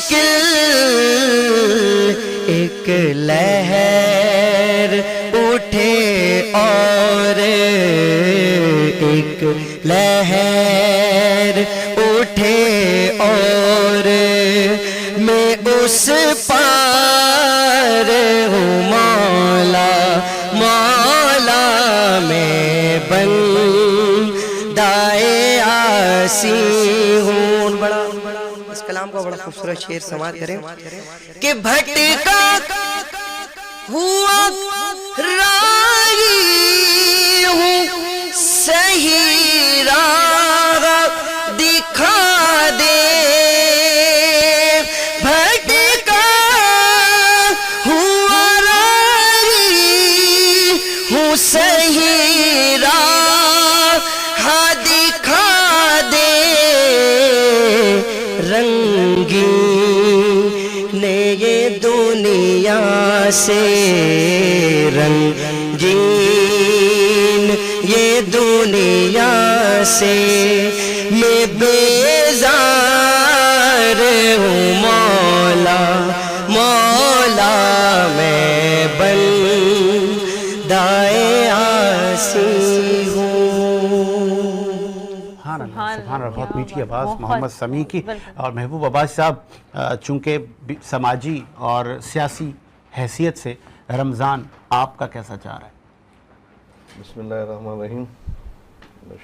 مشکل ایک لہر اٹھے اور ایک لہر اٹھے اور میں اس پار ہوں مولا مولا میں بندائے آسی ہوں. بڑا اس کلام کو بڑا خوبصورت شعر سماعت کریں کہ بھٹکا ہوا راہی ہوں صحیح راہ دکھا دے. بھٹکا ہوا راہی ہوں صحیح راہ دکھا دے. رنگین یہ دنیا سے رنگین یہ دنیا سے میں بیزار ہوں مولا مولا میں بندائے آسی ہوں. سبحان اللہ، بہت میٹھی آواز محمد سمیع کی. اور محبوب عباس صاحب، چونکہ سماجی اور سیاسی حیثیت سے رمضان آپ کا کیسا جا رہا ہے؟ بسم اللہ الرحمن الرحیم.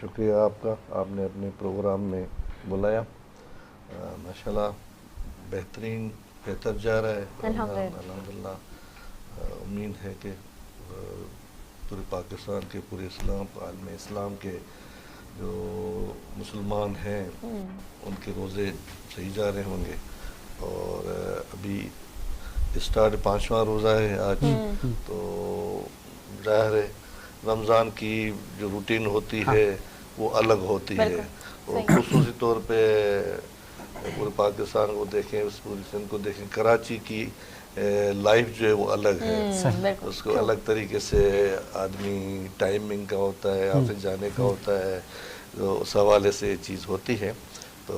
شکریہ آپ کا، آپ نے اپنے پروگرام میں بلایا. ماشاءاللہ بہتر جا رہا ہے الحمدللہ. امید ہے کہ پورے پاکستان کے پورے عالم اسلام کے جو مسلمان ہیں ان کے روزے صحیح جا رہے ہوں گے. اور ابھی اسٹارٹ 5واں روزہ ہے آج. تو ظاہر ہے رمضان کی جو روٹین ہوتی ہے وہ الگ ہوتی ہے. اور خصوصی طور پہ پورے پاکستان کو دیکھیں، اس پوری سندھ کو دیکھیں، کراچی کی لائف جو ہے وہ الگ ہے. اس کو الگ طریقے سے آدمی ٹائمنگ کا ہوتا ہے، آفس جانے کا ہوتا ہے. تو اس حوالے سے یہ چیز ہوتی ہے. تو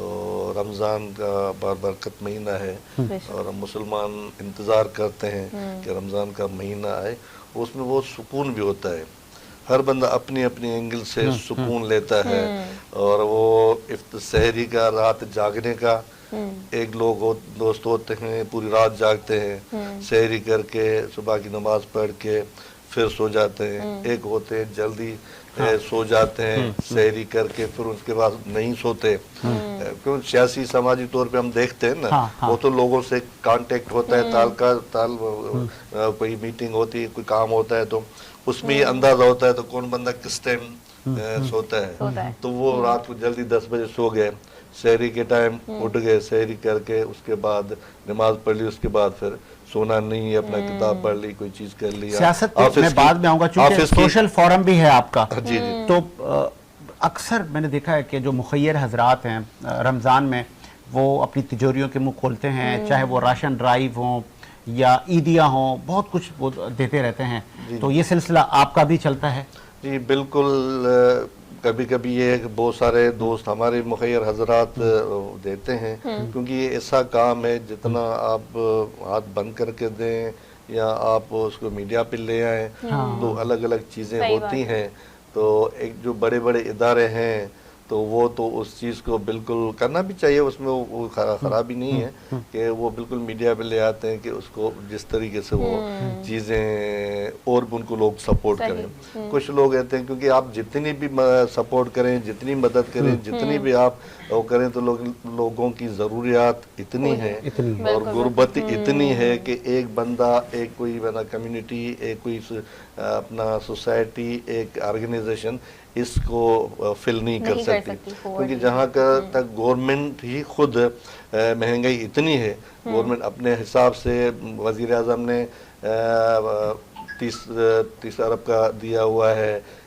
رمضان کا باربرکت مہینہ ہے اور ہم مسلمان انتظار کرتے ہیں کہ رمضان کا مہینہ آئے. اس میں بہت سکون بھی ہوتا ہے. ہر بندہ اپنی اپنی اینگل سے سکون لیتا ہے. اور وہ سحری کا، رات جاگنے کا، ایک لوگ دوست ہوتے ہیں پوری رات جاگتے ہیں، سحری کر کے صبح کی نماز پڑھ کے پھر سو جاتے ہیں. ایک ہوتے ہیں جلدی سو جاتے ہیں سحری کر کے پھر اس کے بعد نہیں سوتے. کیوں سیاسی سماجی طور پہ ہم دیکھتے ہیں نا، وہ تو لوگوں سے کانٹیکٹ ہوتا ہے، کوئی میٹنگ ہوتی ہے، کوئی کام ہوتا ہے تو اس میں یہ اندازہ ہوتا ہے تو کون بندہ کس ٹائم سوتا ہے. تو وہ رات کو جلدی 10 بجے سو گئے، سحری کے ٹائم اٹھ گئے، سحری کر کے اس کے بعد نماز پڑھ لی، اس کے بعد پھر سونا نہیں، اپنا کتاب پڑھ لی، کوئی چیز کر لی. سیاست میں بعد میں آؤں گا، چونکہ سوشل فورم بھی ہے آپ کا. تو اکثر میں نے دیکھا ہے کہ جو مخیر حضرات ہیں رمضان میں وہ اپنی تجوریوں کے منہ کھولتے ہیں، چاہے وہ راشن ڈرائیو ہوں یا عیدیاں ہوں، بہت کچھ وہ دیتے رہتے ہیں. تو یہ سلسلہ آپ کا بھی چلتا ہے؟ جی بالکل. کبھی کبھی یہ ہے کہ بہت سارے دوست ہمارے مخیر حضرات دیتے ہیں، کیونکہ یہ ایسا کام ہے جتنا آپ ہاتھ بند کر کے دیں یا آپ اس کو میڈیا پہ لے آئیں تو الگ الگ چیزیں ہوتی ہیں. تو ایک جو بڑے بڑے ادارے ہیں تو وہ تو اس چیز کو بالکل کرنا بھی چاہیے، اس میں وہ خرابی نہیں ہے کہ وہ بالکل میڈیا پہ لے آتے ہیں کہ اس کو جس طریقے سے وہ چیزیں اور بھی ان کو لوگ سپورٹ کریں. کچھ لوگ کہتے ہیں کیونکہ آپ جتنی بھی سپورٹ کریں، جتنی مدد کریں، جتنی بھی آپ وہ کریں تو لوگوں کی ضروریات اتنی ہیں اور غربت اتنی ہے کہ ایک بندہ، ایک کوئی کمیونٹی، ایک کوئی اپنا سوسائٹی، ایک آرگنائزیشن اس کو فل نہیں کر سکتی. کیونکہ جہاں تک گورنمنٹ ہی خود مہنگائی اتنی ہے، گورنمنٹ اپنے حساب سے وزیر اعظم نے 30 ارب کا دیا ہوا ہے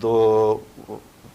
2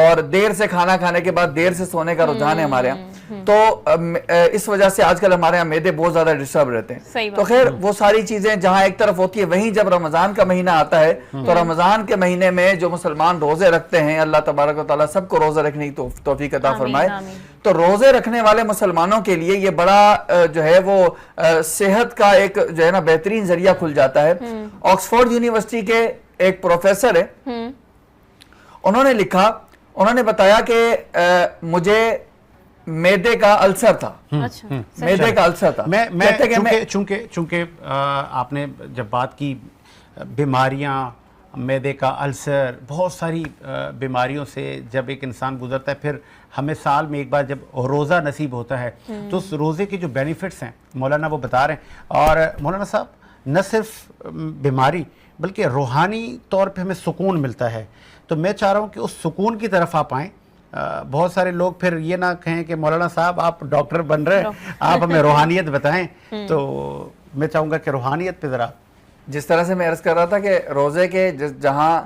اور دیر سے کھانا کھانے کے بعد دیر سے سونے کا رجحان ہے ہمارے یہاں، تو اس وجہ سے آج کل ہمارے یہاں معدے بہت زیادہ ڈسٹرب رہتے ہیں. تو خیر وہ ساری چیزیں جہاں ایک طرف ہوتی ہے، وہیں جب رمضان کا مہینہ آتا ہے تو رمضان کے مہینے میں جو مسلمان روزے رکھتے ہیں، اللہ تبارک و تعالیٰ سب کو روزے رکھنے کی توفیق عطا فرمائے. تو روزے رکھنے والے مسلمانوں کے لیے یہ بڑا جو ہے وہ صحت کا ایک جو ہے نا بہترین ذریعہ کھل جاتا ہے. آکسفورڈ یونیورسٹی کے ایک پروفیسر ہے، انہوں نے لکھا، انہوں نے بتایا کہ مجھے میدے کا السر تھا. میدے کا السر تھا. چونکہ آپ نے جب بات کی بیماریاں، میدے کا السر، بہت ساری بیماریوں سے جب ایک انسان گزرتا ہے، پھر ہمیں سال میں ایک بار جب روزہ نصیب ہوتا ہے تو اس روزے کے جو بینیفٹس ہیں مولانا وہ بتا رہے ہیں. اور مولانا صاحب نہ صرف بیماری بلکہ روحانی طور پہ ہمیں سکون ملتا ہے. تو میں چاہ رہا ہوں کہ اس سکون کی طرف آپ آئیں. بہت سارے لوگ پھر یہ نہ کہیں کہ مولانا صاحب آپ ڈاکٹر بن رہے ہیں، آپ ہمیں روحانیت بتائیں. تو میں چاہوں گا کہ روحانیت پہ ذرا. جس طرح سے میں عرض کر رہا تھا کہ روزے کے جہاں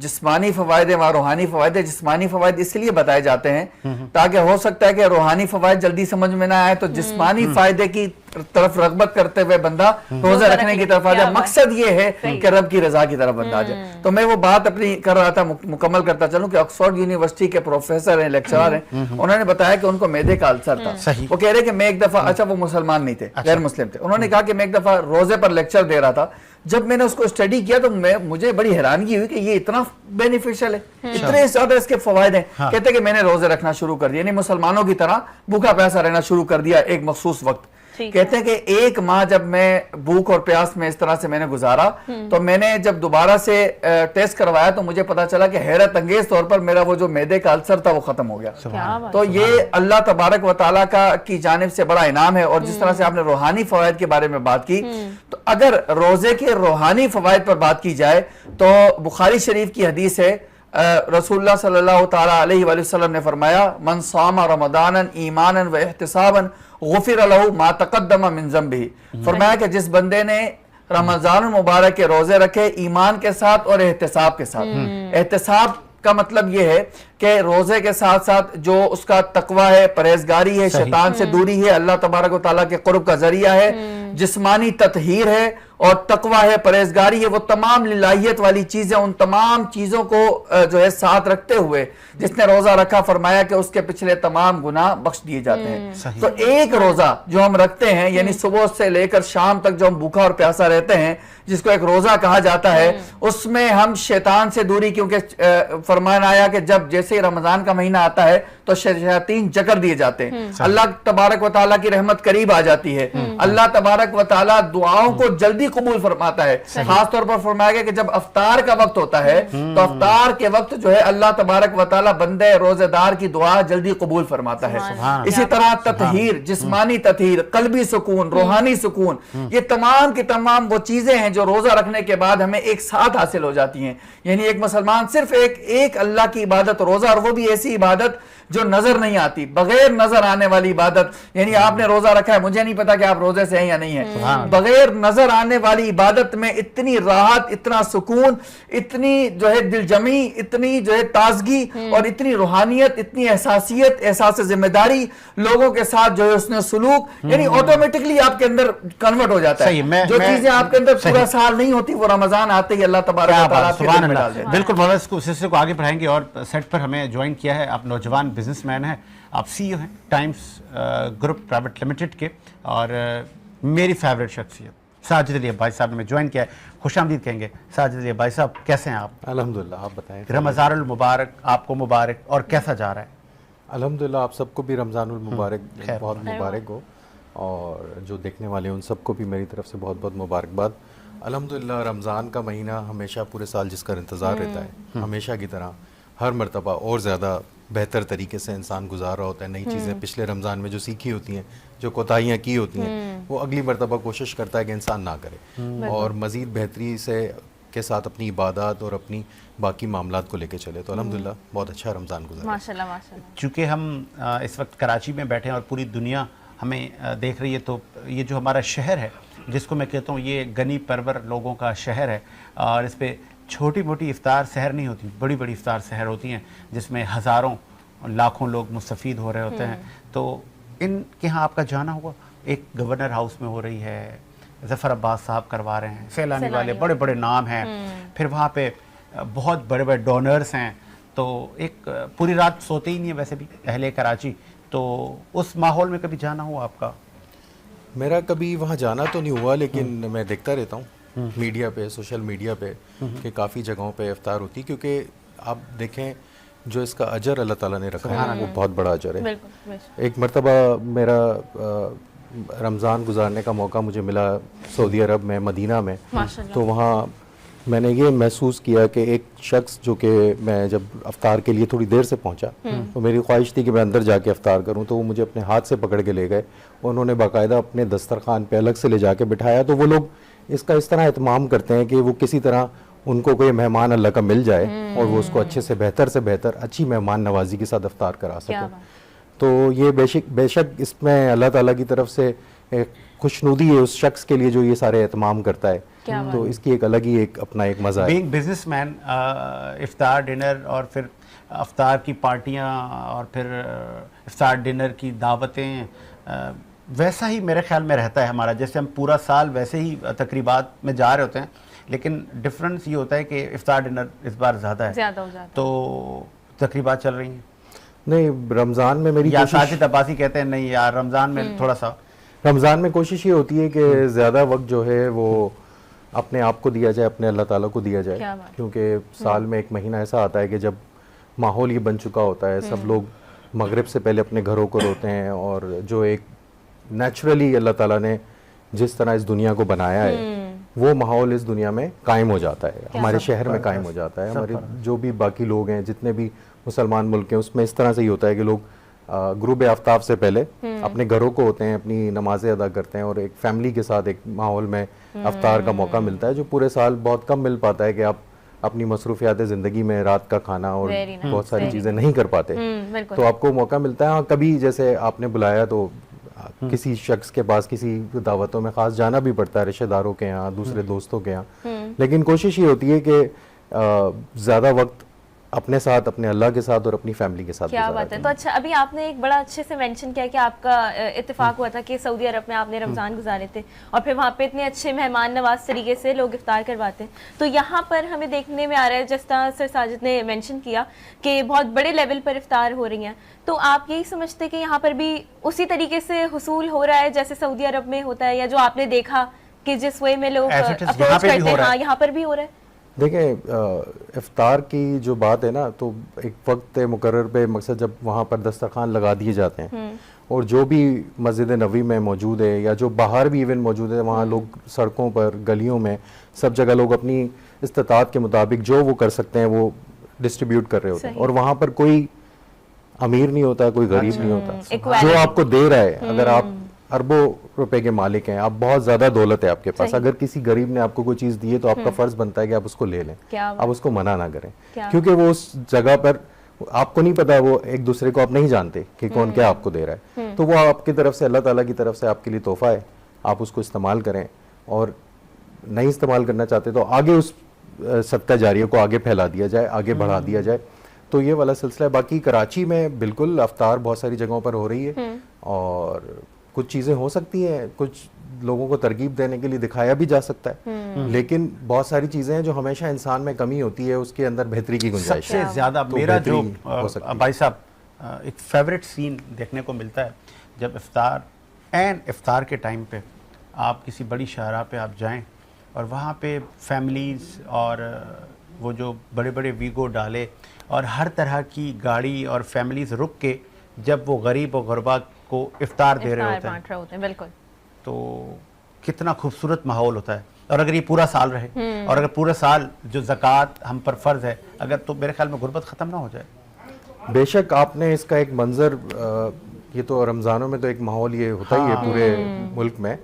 جسمانی فوائد ہیں وہاں روحانی فوائد ہیں. جسمانی فوائد اس لیے بتائے جاتے ہیں تاکہ ہو سکتا ہے کہ روحانی فوائد جلدی سمجھ میں نہ آئے، تو جسمانی فائدے کی طرف رغبت کرتے ہوئے بندہ روزہ رکھنے کی طرف آ جائے. مقصد یہ ہے کہ رب کی رضا کی طرف بندہ آ جائے. تو میں وہ بات اپنی کر رہا تھا، مکمل کرتا چلوں کہ آکسفورڈ یونیورسٹی کے پروفیسر ہیں، لیکچرر ہیں، انہوں نے بتایا کہ ان کو معدے کا السر تھا. وہ کہہ رہے کہ میں ایک دفعہ، اچھا وہ مسلمان نہیں تھے، غیر مسلم تھے، انہوں نے کہا کہ میں ایک دفعہ روزے پر لیکچر دے رہا تھا. جب میں نے اس کو اسٹڈی کیا تو مجھے بڑی حیرانگی ہوئی کہ یہ اتنا بینیفیشل ہے، اتنے زیادہ اس کے فوائد ہیں. کہتے کہ میں نے روزے رکھنا شروع کر دیا، یعنی مسلمانوں کی طرح بھوکا پیاسا رہنا شروع کر دیا ایک مخصوص وقت. کہتے ہیں کہ 1 ماہ جب میں بھوک اور پیاس میں اس طرح سے میں نے گزارا تو میں نے جب دوبارہ سے ٹیسٹ کروایا تو مجھے پتا چلا کہ حیرت انگیز طور پر میرا وہ جو معدے کا السر تھا وہ ختم ہو گیا. تو یہ اللہ تبارک و تعالیٰ کی جانب سے بڑا انعام ہے. اور جس طرح سے آپ نے روحانی فوائد کے بارے میں بات کی، تو اگر روزے کے روحانی فوائد پر بات کی جائے تو بخاری شریف کی حدیث ہے، رسول اللہ صلی اللہ تعالیٰ علیہ وآلہ وسلم نے فرمایا، من صام رمضانا ایمانا و احتسابا غفر له ما تقدم من ذنبه. فرمایا کہ جس بندے نے رمضان المبارک کے روزے رکھے ایمان کے ساتھ اور احتساب کے ساتھ. احتساب کا مطلب یہ ہے کہ روزے کے ساتھ ساتھ جو اس کا تقوی ہے، پرہیزگاری ہے، شیطان سے دوری ہے، اللہ تبارک و تعالیٰ کے قرب کا ذریعہ ہے، جسمانی تطہیر ہے اور تقوی ہے، پرہیزگاری ہے، وہ تمام للہیت والی چیزیں، ان تمام چیزوں کو جو ہے ساتھ رکھتے ہوئے جس نے روزہ رکھا، فرمایا کہ اس کے پچھلے تمام گناہ بخش دیے جاتے ہیں. تو ایک روزہ جو ہم رکھتے ہیں، یعنی صبح سے لے کر شام تک جو ہم بھوکا اور پیاسا رہتے ہیں، جس کو ایک روزہ کہا جاتا ہے، اس میں ہم شیطان سے دوری، کیونکہ فرمان آیا کہ جب جیسے رمضان کا مہینہ آتا ہے تو شیاطین جکر دیے جاتے ہیں، اللہ تبارک و تعالیٰ کی رحمت قریب آ جاتی ہے، اللہ تبارک و تعالیٰ دعاؤں کو جلدی قبول فرماتا ہے. خاص طور پر فرمایا گیا کہ جب افطار کا وقت ہوتا ہے تو افطار کے وقت جو ہے اللہ تبارک و تعالیٰ بندے روزے دار کی دعا جلدی قبول فرماتا ہے. اسی طرح تطہیر، جسمانی تطہیر، قلبی سکون، روحانی سکون، یہ تمام کی تمام وہ چیزیں ہیں جو روزہ رکھنے کے بعد ہمیں ایک ساتھ حاصل ہو جاتی ہیں. یعنی ایک مسلمان صرف ایک اللہ کی عبادت، روزہ، اور وہ بھی ایسی عبادت جو نظر نہیں آتی، بغیر نظر آنے والی عبادت. یعنی آپ نے روزہ رکھا ہے، مجھے نہیں پتا کہ آپ روزے سے ہیں یا نہیں ہیں، بغیر نظر آنے والی عبادت میں اتنی راحت، اتنا سکون، اتنی جو ہے دل جمی، اتنی جو ہے تازگی اور اتنی روحانیت، اتنی احساسیت، احساس ذمہ داری، لوگوں کے ساتھ جو ہے اس نے سلوک، یعنی آٹومیٹکلی آپ کے اندر کنورٹ ہو جاتا ہے. جو چیزیں آپ کے اندر پورا سال نہیں ہوتی وہ رمضان آتے ہی اللہ تبارک و تعالیٰ کے دل میں ڈال دیتا ہے. بالکل مولانا اس سلسلے کو آگے بڑھائیں گے. اور سیٹ پر ہمیں جوائن کیا ہے، آپ نوجوان بزنس مین ہیں، آپ سی ای او ہیں ٹائمز گروپ پرائیویٹ لمیٹڈ کے، اور میری فیوریٹ شخصیت ساجد علی عباسی صاحب نے ہمیں جوائن کیا ہے. خوش آمدید کہیں گے ساجد علی عباسی صاحب، کیسے ہیں آپ؟ الحمدللہ، آپ بتائیں. رمضان المبارک آپ کو مبارک، اور کیسا جا رہا ہے؟ الحمدللہ آپ سب کو بھی رمضان المبارک بہت مبارک ہو، اور جو دیکھنے والے ہیں ان سب کو بھی میری طرف سے بہت بہت مبارکباد. الحمدللہ رمضان کا مہینہ ہمیشہ پورے سال جس کا انتظار رہتا ہے، ہمیشہ کی طرح ہر مرتبہ اور زیادہ بہتر طریقے سے انسان گزار رہا ہوتا ہے. نئی چیزیں پچھلے رمضان میں جو سیکھی ہوتی ہیں، جو کوتاہیاں کی ہوتی ہیں، وہ اگلی مرتبہ کوشش کرتا ہے کہ انسان نہ کرے، اور مزید بہتری سے کے ساتھ اپنی عبادات اور اپنی باقی معاملات کو لے کے چلے. تو الحمدللہ بہت اچھا رمضان گزرا. ماشاءاللہ ماشاءاللہ. چونکہ ہم اس وقت کراچی میں بیٹھے ہیں اور پوری دنیا ہمیں دیکھ رہی ہے، تو یہ جو ہمارا شہر ہے جس کو میں کہتا ہوں یہ گنی پرور لوگوں کا شہر ہے، اور اس پہ چھوٹی موٹی افطار سحر نہیں ہوتی, بڑی بڑی افطار سحر ہوتی ہیں جس میں ہزاروں لاکھوں لوگ مستفید ہو رہے ہوتے ہیں. تو ان کے ہاں آپ کا جانا ہوا, ایک گورنر ہاؤس میں ہو رہی ہے, ظفر عباس صاحب کروا رہے ہیں, سیلانی والے بڑے بڑے نام ہیں, پھر وہاں پہ بہت بڑے بڑے ڈونرز ہیں, تو ایک پوری رات سوتے ہی نہیں ہیں ویسے بھی اہل کراچی. تو اس ماحول میں کبھی جانا ہوا آپ کا؟ میرا کبھی وہاں جانا تو نہیں ہوا, لیکن میں دیکھتا رہتا ہوں میڈیا پہ, سوشل میڈیا پہ کہ کافی جگہوں پہ افطار ہوتی, کیونکہ آپ دیکھیں جو اس کا اجر اللہ تعالیٰ نے رکھا ہے وہ بہت بڑا اجر ہے. ایک مرتبہ میرا رمضان گزارنے کا موقع مجھے ملا سعودی عرب میں, مدینہ میں, تو وہاں میں نے یہ محسوس کیا کہ ایک شخص جو کہ میں جب افطار کے لیے تھوڑی دیر سے پہنچا تو میری خواہش تھی کہ میں اندر جا کے افطار کروں, تو وہ مجھے اپنے ہاتھ سے پکڑ کے لے گئے, انہوں نے باقاعدہ اپنے دسترخوان پہ الگ سے لے جا کے بٹھایا. تو وہ لوگ اس کا اس طرح اہتمام کرتے ہیں کہ وہ کسی طرح ان کو کوئی مہمان اللہ کا مل جائے اور وہ اس کو اچھے سے بہتر اچھی مہمان نوازی کے ساتھ افطار کرا سکے. تو یہ بے شک اس میں اللہ تعالیٰ کی طرف سے ایک خوشنودی ہے اس شخص کے لیے جو یہ سارے اہتمام کرتا ہے, تو اس کی ایک الگ ہی ایک اپنا ایک مزہ ہے. بینگ بزنس مین, افطار ڈنر اور پھر افطار کی پارٹیاں اور پھر افطار ڈنر کی دعوتیں, ویسا ہی میرے خیال میں رہتا ہے ہمارا, جیسے ہم پورا سال ویسے ہی تقریبات میں جا رہے ہوتے ہیں, لیکن ڈفرنس یہ ہوتا ہے کہ افطار ڈنر اس بار زیادہ ہے, زیادہ ہو جاتا ہے. تو تقریبات چل رہی ہیں. نہیں رمضان میں میری یا ساجد عباسی کہتے ہیں نہیں یار رمضان میں تھوڑا سا, رمضان میں کوشش یہ ہوتی ہے کہ زیادہ وقت جو ہے وہ اپنے آپ کو دیا جائے, اپنے اللہ تعالیٰ کو دیا جائے, کیونکہ سال میں ایک مہینہ ایسا آتا ہے کہ جب ماحول یہ بن چکا ہوتا ہے, سب لوگ مغرب سے پہلے اپنے گھروں کو روتے ہیں, اور جو ایک نیچرلی اللہ تعالیٰ نے جس طرح اس دنیا کو بنایا ہے وہ ماحول اس دنیا میں قائم ہو جاتا ہے, ہمارے شہر میں قائم ہو جاتا ہے. ہمارے جو بھی باقی لوگ ہیں جتنے بھی مسلمان ملک ہیں اس میں اس طرح سے ہی ہوتا ہے کہ لوگ غروب آفتاب سے پہلے اپنے گھروں کو ہوتے ہیں, اپنی نمازیں ادا کرتے ہیں, اور ایک فیملی کے ساتھ ایک ماحول میں افطار کا موقع ملتا ہے جو پورے سال بہت کم مل پاتا ہے, کہ آپ اپنی مصروفیات زندگی میں رات کا کھانا اور بہت ساری چیزیں نہیں کر پاتے, تو آپ کو موقع ملتا ہے. ہاں کبھی جیسے آپ نے بلایا تو کسی شخص کے پاس کسی دعوتوں میں خاص جانا بھی پڑتا ہے, رشتہ داروں کے یہاں, دوسرے دوستوں کے یہاں, لیکن کوشش یہ ہوتی ہے کہ زیادہ وقت اپنے ساتھ, اپنے اللہ کے ساتھ اور اپنی فیملی کے ساتھ. کیا بات ہے. تو اچھا ابھی آپ نے ایک بڑا اچھے سے مینشن کیا کہ آپ کا اتفاق ہوا تھا کہ سعودی عرب میں آپ نے رمضان گزارے تھے, اور پھر وہاں پہ اتنے اچھے مہمان نواز طریقے سے لوگ افطار کرواتے ہیں. تو یہاں پر ہمیں دیکھنے میں آ رہا ہے جس طرح سر ساجد نے مینشن کیا کہ بہت بڑے لیول پر افطار ہو رہی ہیں, تو آپ یہی سمجھتے کہ یہاں پر بھی اسی طریقے سے حصول ہو رہا ہے جیسے سعودی عرب میں ہوتا ہے, یا جو آپ نے دیکھا کہ جس وے میں لوگ اپروچ کرتے ہیں ہاں یہاں پر بھی ہو رہا ہے؟ دیکھیں افطار کی جو بات ہے نا, تو ایک وقت مقرر پہ مقصد جب وہاں پر دسترخوان لگا دیے جاتے ہیں, اور جو بھی مسجد نبوی میں موجود ہے یا جو باہر بھی ایون موجود ہے, وہاں لوگ سڑکوں پر, گلیوں میں, سب جگہ لوگ اپنی استطاعت کے مطابق جو وہ کر سکتے ہیں وہ ڈسٹریبیوٹ کر رہے ہوتے ہیں, اور وہاں پر کوئی امیر نہیں ہوتا, کوئی غریب نہیں ہوتا, جو آپ کو دے رہا ہے, اگر آپ اربوں روپے کے مالک ہیں, آپ بہت زیادہ دولت ہے آپ کے پاس, اگر کسی غریب نے آپ کو کوئی چیز دی ہے تو آپ کا فرض بنتا ہے کہ آپ اس کو لے لیں, آپ اس کو منع نہ کریں, کیونکہ وہ اس جگہ پر آپ کو نہیں پتا, وہ ایک دوسرے کو آپ نہیں جانتے کہ کون کیا آپ کو دے رہا ہے, تو وہ آپ کی طرف سے, اللہ تعالیٰ کی طرف سے آپ کے لیے تحفہ ہے, آپ اس کو استعمال کریں, اور نہیں استعمال کرنا چاہتے تو آگے اس صدقہ جاریہ کو آگے پھیلا دیا جائے, آگے بڑھا دیا جائے. تو یہ والا سلسلہ ہے. باقی کراچی میں بالکل افطار بہت ساری جگہوں پر ہو رہی ہے, اور کچھ چیزیں ہو سکتی ہیں, کچھ لوگوں کو ترغیب دینے کے لیے دکھایا بھی جا سکتا ہے, لیکن بہت ساری چیزیں ہیں جو ہمیشہ انسان میں کمی ہوتی ہے, اس کے اندر بہتری کی گنجائش ہے. سب سے زیادہ میرا جو بھائی صاحب ایک فیوریٹ سین دیکھنے کو ملتا ہے جب افطار کے ٹائم پہ آپ کسی بڑی شاہراہ پہ آپ جائیں, اور وہاں پہ فیملیز اور وہ جو بڑے بڑے ویگو ڈالے اور ہر طرح کی گاڑی اور فیملیز رک کے جب وہ غریب و غربا کو افطار دے رہے ہوتے ہیں, بالکل, تو کتنا خوبصورت ماحول ہوتا ہے. اور اگر یہ پورا سال رہے, اور اگر پورا سال جو زکوٰۃ ہم پر فرض ہے اگر, تو میرے خیال میں غربت ختم نہ ہو جائے. بے شک آپ نے اس کا ایک منظر, یہ تو رمضانوں میں تو ایک ماحول یہ ہوتا ہی ہے پورے ملک میں,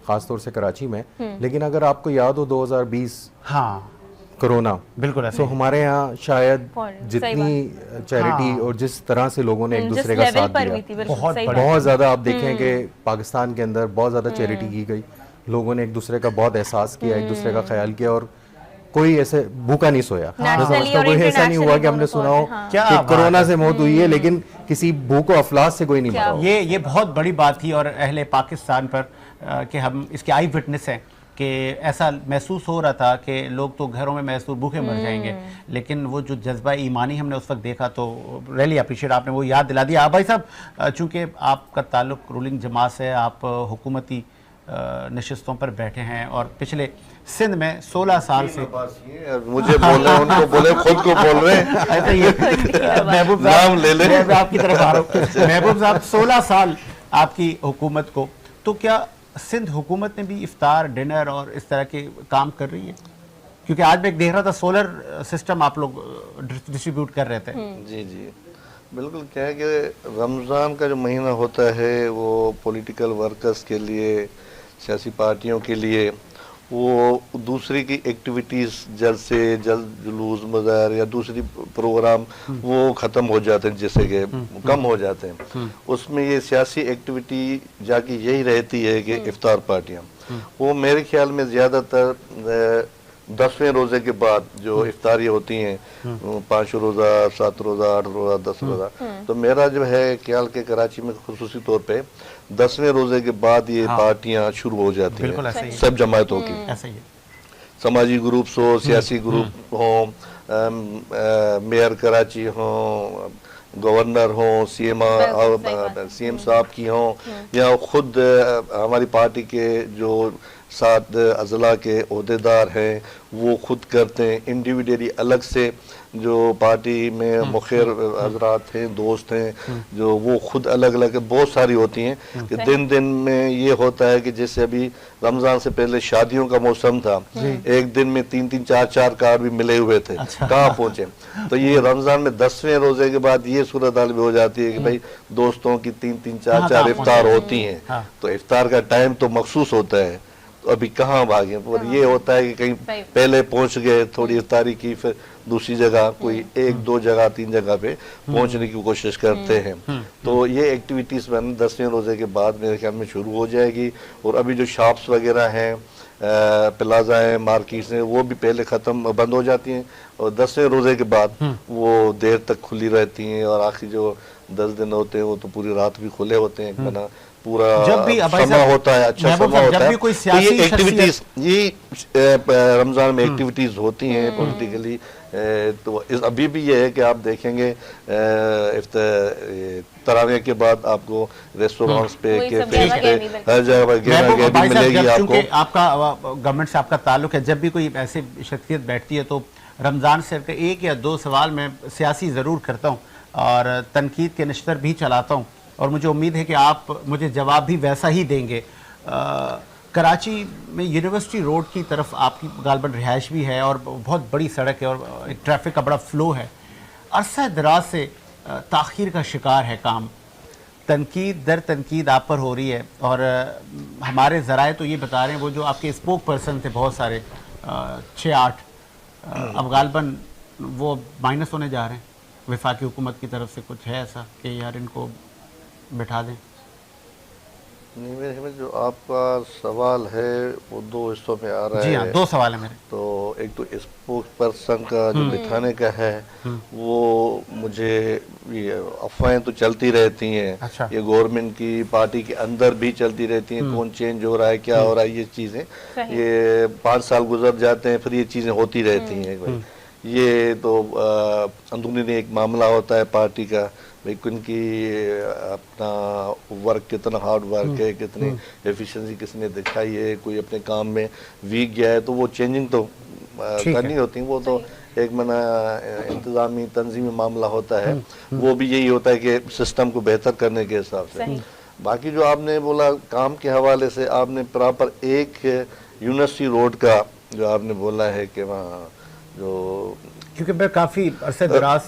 خاص طور سے کراچی میں, لیکن اگر آپ کو یاد ہو 2020 ہاں کرونا, بالکل, تو ہمارے یہاں شاید جتنی چیریٹی اور جس طرح سے لوگوں نے ایک دوسرے کا ساتھ دیا, بہت زیادہ آپ دیکھیں کہ پاکستان کے اندر بہت زیادہ چیریٹی کی گئی, لوگوں نے ایک دوسرے کا بہت احساس کیا, ایک دوسرے کا خیال کیا, اور کوئی ایسے بھوکا نہیں سویا. میں Nationally سمجھتا ہوں اور کوئی ایسا نہیں ہوا کہ ہم نے سنا ہو کیا کہ بات کرونا سے موت ہوئی ہے لیکن کسی بھوک و افلاس سے کوئی نہیں مرا ہو. یہ بہت بڑی بات تھی اور اہل پاکستان پر کہ ہم اس کے آئی وٹنس ہیں کہ ایسا محسوس ہو رہا تھا کہ لوگ تو گھروں میں محسوس بھوکے مر جائیں گے, لیکن وہ جو جذبہ ایمانی ہم نے اس وقت دیکھا تو ریلی اپریشیٹ, آپ نے وہ یاد دلا دیا. بھائی صاحب, چونکہ آپ کا تعلق رولنگ جماعت سے, آپ حکومتی نشستوں پر بیٹھے ہیں اور پچھلے سندھ میں 16 سال سے مجھے بولے, ان کو بولے, خود کو بول رہے ہیں. ایسا یہ محبوب نام لے لیں. صاحب, میں آپ کی طرف آ رہا ہوں. محبوب صاحب 16 سال آپ کی حکومت کو, تو کیا سندھ حکومت نے بھی افطار, ڈنر اور اس طرح کے کام کر رہی ہے؟ کیونکہ آج میں ایک دیکھ رہا تھا سولر سسٹم آپ لوگ ڈسٹریبیوٹ کر رہے تھے. جی جی بالکل. کیا ہے کہ رمضان کا جو مہینہ ہوتا ہے وہ پولیٹیکل ورکرز کے لیے, سیاسی پارٹیوں کے لیے, وہ دوسری کی ایکٹیویٹیز, جلد سے جلد جلوس, مظاہر یا دوسری پروگرام وہ ختم ہو جاتے ہیں, جیسے کہ کم ہو جاتے ہیں. اس میں یہ سیاسی ایکٹیویٹی جا کے یہی رہتی ہے کہ افطار پارٹیاں, وہ میرے خیال میں زیادہ تر 10ویں روزے کے بعد جو افطاریاں ہوتی ہیں, 5 روزہ, 7 روزہ, 8 روزہ, 10 روزہ, تو میرا جو ہے خیال کہ کراچی میں خصوصی طور پہ 10ویں روزے کے بعد یہ پارٹیاں شروع ہو جاتی ہیں سب جماعتوں کی. سماجی گروپس ہو, سیاسی گروپ ہوں, میئر کراچی ہوں, گورنر ہوں, سی ایم صاحب کی ہوں, یا خود ہماری پارٹی کے جو 7 اضلاع کے عہدیدار ہیں وہ خود کرتے ہیں. انڈیویڈیلی الگ سے جو پارٹی میں مخیر حضرات ہیں, دوست ہیں, جو وہ خود الگ الگ بہت ساری ہوتی ہیں. کہ دن میں یہ ہوتا ہے کہ جیسے ابھی رمضان سے پہلے شادیوں کا موسم تھا, ایک دن میں 3 4 کارڈ بھی ملے ہوئے تھے, کہاں پہنچے. تو یہ رمضان میں 10ویں روزے کے بعد یہ صورتحال بھی ہو جاتی ہے کہ بھائی دوستوں کی 3 4 افطار ہوتی ہیں, تو افطار کا ٹائم تو مخصوص ہوتا ہے, تو ابھی کہاں بھاگیں. اور یہ ہوتا ہے کہ کہیں پہلے پہنچ گئے, تھوڑی افطاری کی, پھر دوسری جگہ کوئی 1 2 جگہ 3 جگہ پہ پہنچنے کی کوشش کرتے ہیں. تو یہ ایکٹیویٹیز 10ویں روزے کے بعد میرے خیال میں شروع ہو جائے گی. اور ابھی جو شاپس وغیرہ ہیں, پلازا ہیں, مارکیٹس ہیں, وہ بھی پہلے بند ہو جاتی ہیں, اور 10ویں روزے کے بعد وہ دیر تک کھلی رہتی ہیں. اور آخری جو 10 دن ہوتے ہیں وہ تو پوری رات بھی کھلے ہوتے ہیں, بنا پورا سما ہوتا ہے, اچھا سما ہوتا ہے. تو یہ ایکٹیویٹیز, یہ رمضان میں ایکٹیویٹیز ہوتی ہیں پولیٹیکلی. تو ابھی بھی یہ ہے کہ آپ دیکھیں گے تراویح کے بعد آپ کو ریسٹورانٹس پہ, کیفے پہ, ہر جگہ پر گہنا گہنی ملے گی آپ کو. آپ کا گورنمنٹ سے آپ کا تعلق ہے, جب بھی کوئی ایسی شخصیت بیٹھتی ہے تو رمضان سے 1 یا 2 سوال میں سیاسی ضرور کرتا ہوں اور تنقید کے نشتر بھی چلاتا ہوں, اور مجھے امید ہے کہ آپ مجھے جواب بھی ویسا ہی دیں گے. کراچی میں یونیورسٹی روڈ کی طرف آپ کی غالباً رہائش بھی ہے اور بہت بڑی سڑک ہے اور ایک ٹریفک کا بڑا فلو ہے. عرصہ دراز سے تاخیر کا شکار ہے کام, تنقید در تنقید آپ پر ہو رہی ہے, اور ہمارے ذرائع تو یہ بتا رہے ہیں, وہ جو آپ کے اسپوک پرسن تھے بہت سارے 6-8, اب غالباً وہ مائنس ہونے جا رہے ہیں. وفاقی حکومت کی طرف سے کچھ ہے ایسا کہ یار ان کو بٹھا دیں؟ نہیں, میرے خیال میں جو آپ کا سوال ہے وہ 2 حصوں میں آ رہا ہے. جی ہاں, 2 سوال ہیں میرے. تو ایک تو اسپوک پرسن کا جو بٹھانے کا ہے, وہ مجھے افواہیں تو چلتی رہتی ہیں, یہ گورنمنٹ کی پارٹی کے اندر بھی چلتی رہتی ہیں, کون چینج ہو رہا ہے, کیا ہو رہا ہے, یہ چیزیں, یہ 5 سال گزر جاتے ہیں, پھر یہ چیزیں ہوتی رہتی ہیں. یہ تو اندرونی ایک معاملہ ہوتا ہے پارٹی کا, بھائی کن کی اپنا ورک کتنا ہارڈ ورک ہے, کتنی ایفیشنسی کس نے دکھائی ہے, کوئی اپنے کام میں ویک گیا ہے, تو وہ چینجنگ تو کرنی ہوتی ہیں. وہ تو ایک انتظامی تنظیمی معاملہ ہوتا ہے, وہ بھی یہی ہوتا ہے کہ سسٹم کو بہتر کرنے کے حساب سے. باقی جو آپ نے بولا کام کے حوالے سے, آپ نے پراپر ایک یونیورسٹی روڈ کا جو آپ نے بولا ہے کہ وہاں جو, کیونکہ میں کافی عرصے دراز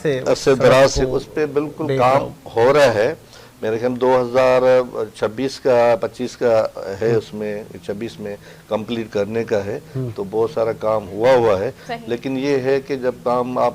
سے اس پہ بالکل کام ہو رہا ہے. میرے خیال 2026 کا 25 کا ہے, اس میں 26 میں کمپلیٹ کرنے کا ہے, تو بہت سارا کام ہوا ہے. لیکن یہ ہے کہ جب کام آپ